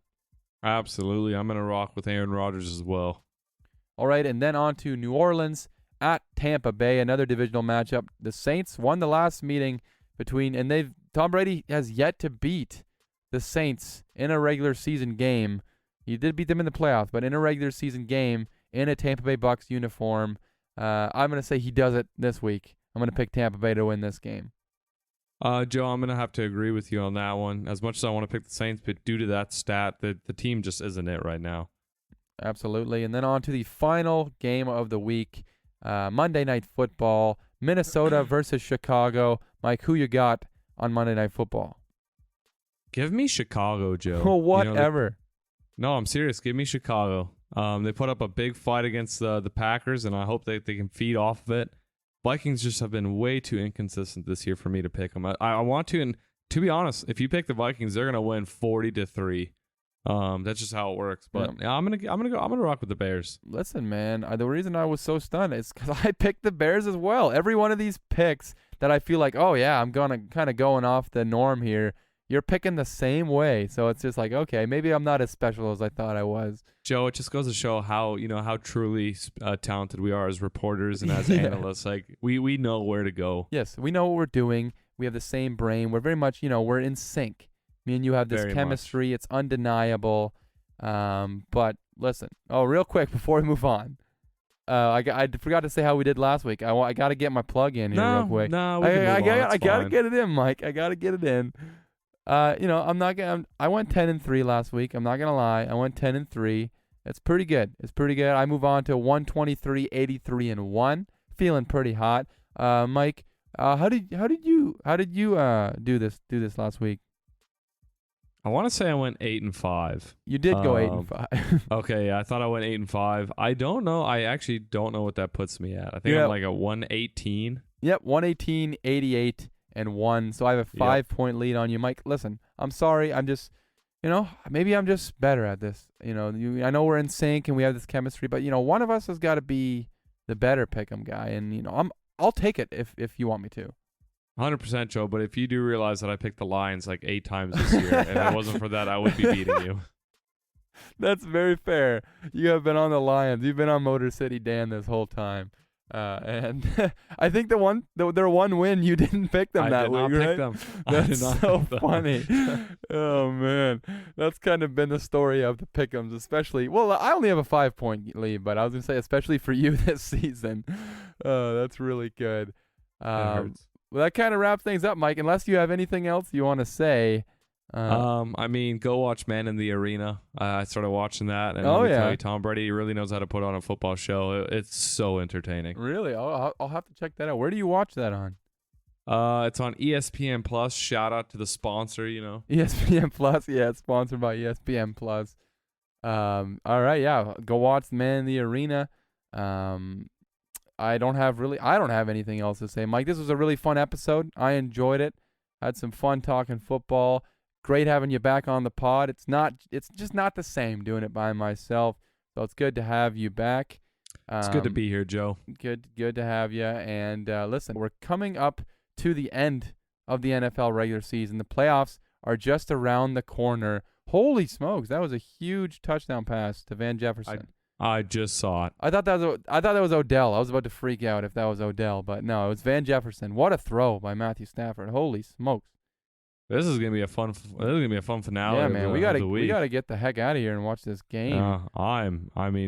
Absolutely. I'm going to rock with Aaron Rodgers as well. All right, and then on to New Orleans at Tampa Bay, another divisional matchup. The Saints won the last meeting and Tom Brady has yet to beat the Saints in a regular season game. He did beat them in the playoffs, but in a regular season game in a Tampa Bay Bucs uniform, I'm going to say he does it this week. I'm going to pick Tampa Bay to win this game. Joe, I'm going to have to agree with you on that one. As much as I want to pick the Saints, but due to that stat, the team just isn't it right now. Absolutely. And then on to the final game of the week, Monday Night Football, Minnesota versus Chicago. Mike, who you got on Monday Night Football? Give me Chicago, Joe. Well, whatever. No, I'm serious. Give me Chicago. They put up a big fight against the Packers, and I hope they can feed off of it. Vikings just have been way too inconsistent this year for me to pick them. I want to, and to be honest, if you pick the Vikings, they're gonna win 40-3. That's just how it works. But yeah, I'm gonna rock with the Bears. Listen, man, the reason I was so stunned is because I picked the Bears as well. Every one of these picks that I feel like, oh yeah, I'm gonna kind of going off the norm here. You're picking the same way, so it's just like, okay, maybe I'm not as special as I thought I was. Joe, it just goes to show how truly talented we are as reporters and as analysts. Like we know where to go. Yes, we know what we're doing. We have the same brain. We're very much, we're in sync. Me and you have this chemistry. Much. It's undeniable. But listen. Oh, real quick before we move on, I forgot to say how we did last week. I got to get my plug in here real quick. No, I got to get it in, Mike. I got to get it in. I went 10-3 last week. I'm not gonna lie. I went 10-3. It's pretty good. I move on to 123, 83-1. Feeling pretty hot. Mike, how did you do this last week? I want to say I went 8-5. You did go 8-5. Okay, yeah, I thought I went 8-5. I don't know. I actually don't know what that puts me at. I think I'm like a 118. Yep, 118, 88-1. So I have a 5-point lead on you, Mike. Listen, I'm sorry. I'm just, maybe I'm just better at this. I know we're in sync and we have this chemistry, but one of us has got to be the better pick'em guy, and I'll take it if you want me to. 100%, Joe. But if you do realize that I picked the Lions like 8 times this year, and if it wasn't for that, I would be beating you. That's very fair. You have been on the Lions. You've been on Motor City Dan this whole time. And I think their one win, you didn't pick them that week, right? Them. That's so funny. Oh man, that's kind of been the story of the pick'ems, especially. Well, I only have a 5-point lead, but I was gonna say especially for you this season. That's really good. Well, that kind of wraps things up, Mike. Unless you have anything else you want to say. Go watch Man in the Arena. I started watching that, and let me tell you, Tom Brady really knows how to put on a football show. It's so entertaining. Really? I'll have to check that out. Where do you watch that on? It's on ESPN Plus. Shout out to the sponsor, ESPN Plus. Yeah, it's sponsored by ESPN Plus. All right, yeah. Go watch Man in the Arena. I don't have anything else to say, Mike. This was a really fun episode. I enjoyed it. Had some fun talking football. Great having you back on the pod. It's just not the same doing it by myself. So it's good to have you back. It's good to be here, Joe. Good to have you. And listen, we're coming up to the end of the NFL regular season. The playoffs are just around the corner. Holy smokes, that was a huge touchdown pass to Van Jefferson. I just saw it. I thought that was Odell. I was about to freak out if that was Odell, but no, it was Van Jefferson. What a throw by Matthew Stafford. Holy smokes. This is gonna be a fun finale. Yeah, man, we gotta get the heck out of here and watch this game.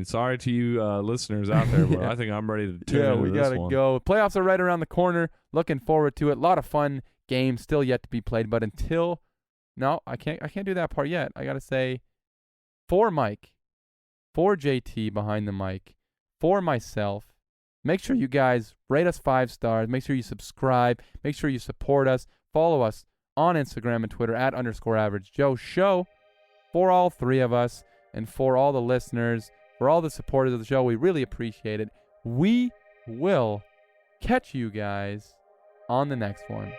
Sorry to you listeners out there, but I think I'm ready to tune into this one. Yeah, we gotta go. Playoffs are right around the corner. Looking forward to it. A lot of fun games still yet to be played, but until No, I can't do that part yet. I gotta say, for Mike, for JT behind the mic, for myself, make sure you guys rate us 5 stars. Make sure you subscribe. Make sure you support us. Follow us on Instagram and Twitter at _AverageJoe Show. For all 3 of us and for all the listeners, for all the supporters of the show, we really appreciate it. We will catch you guys on the next one.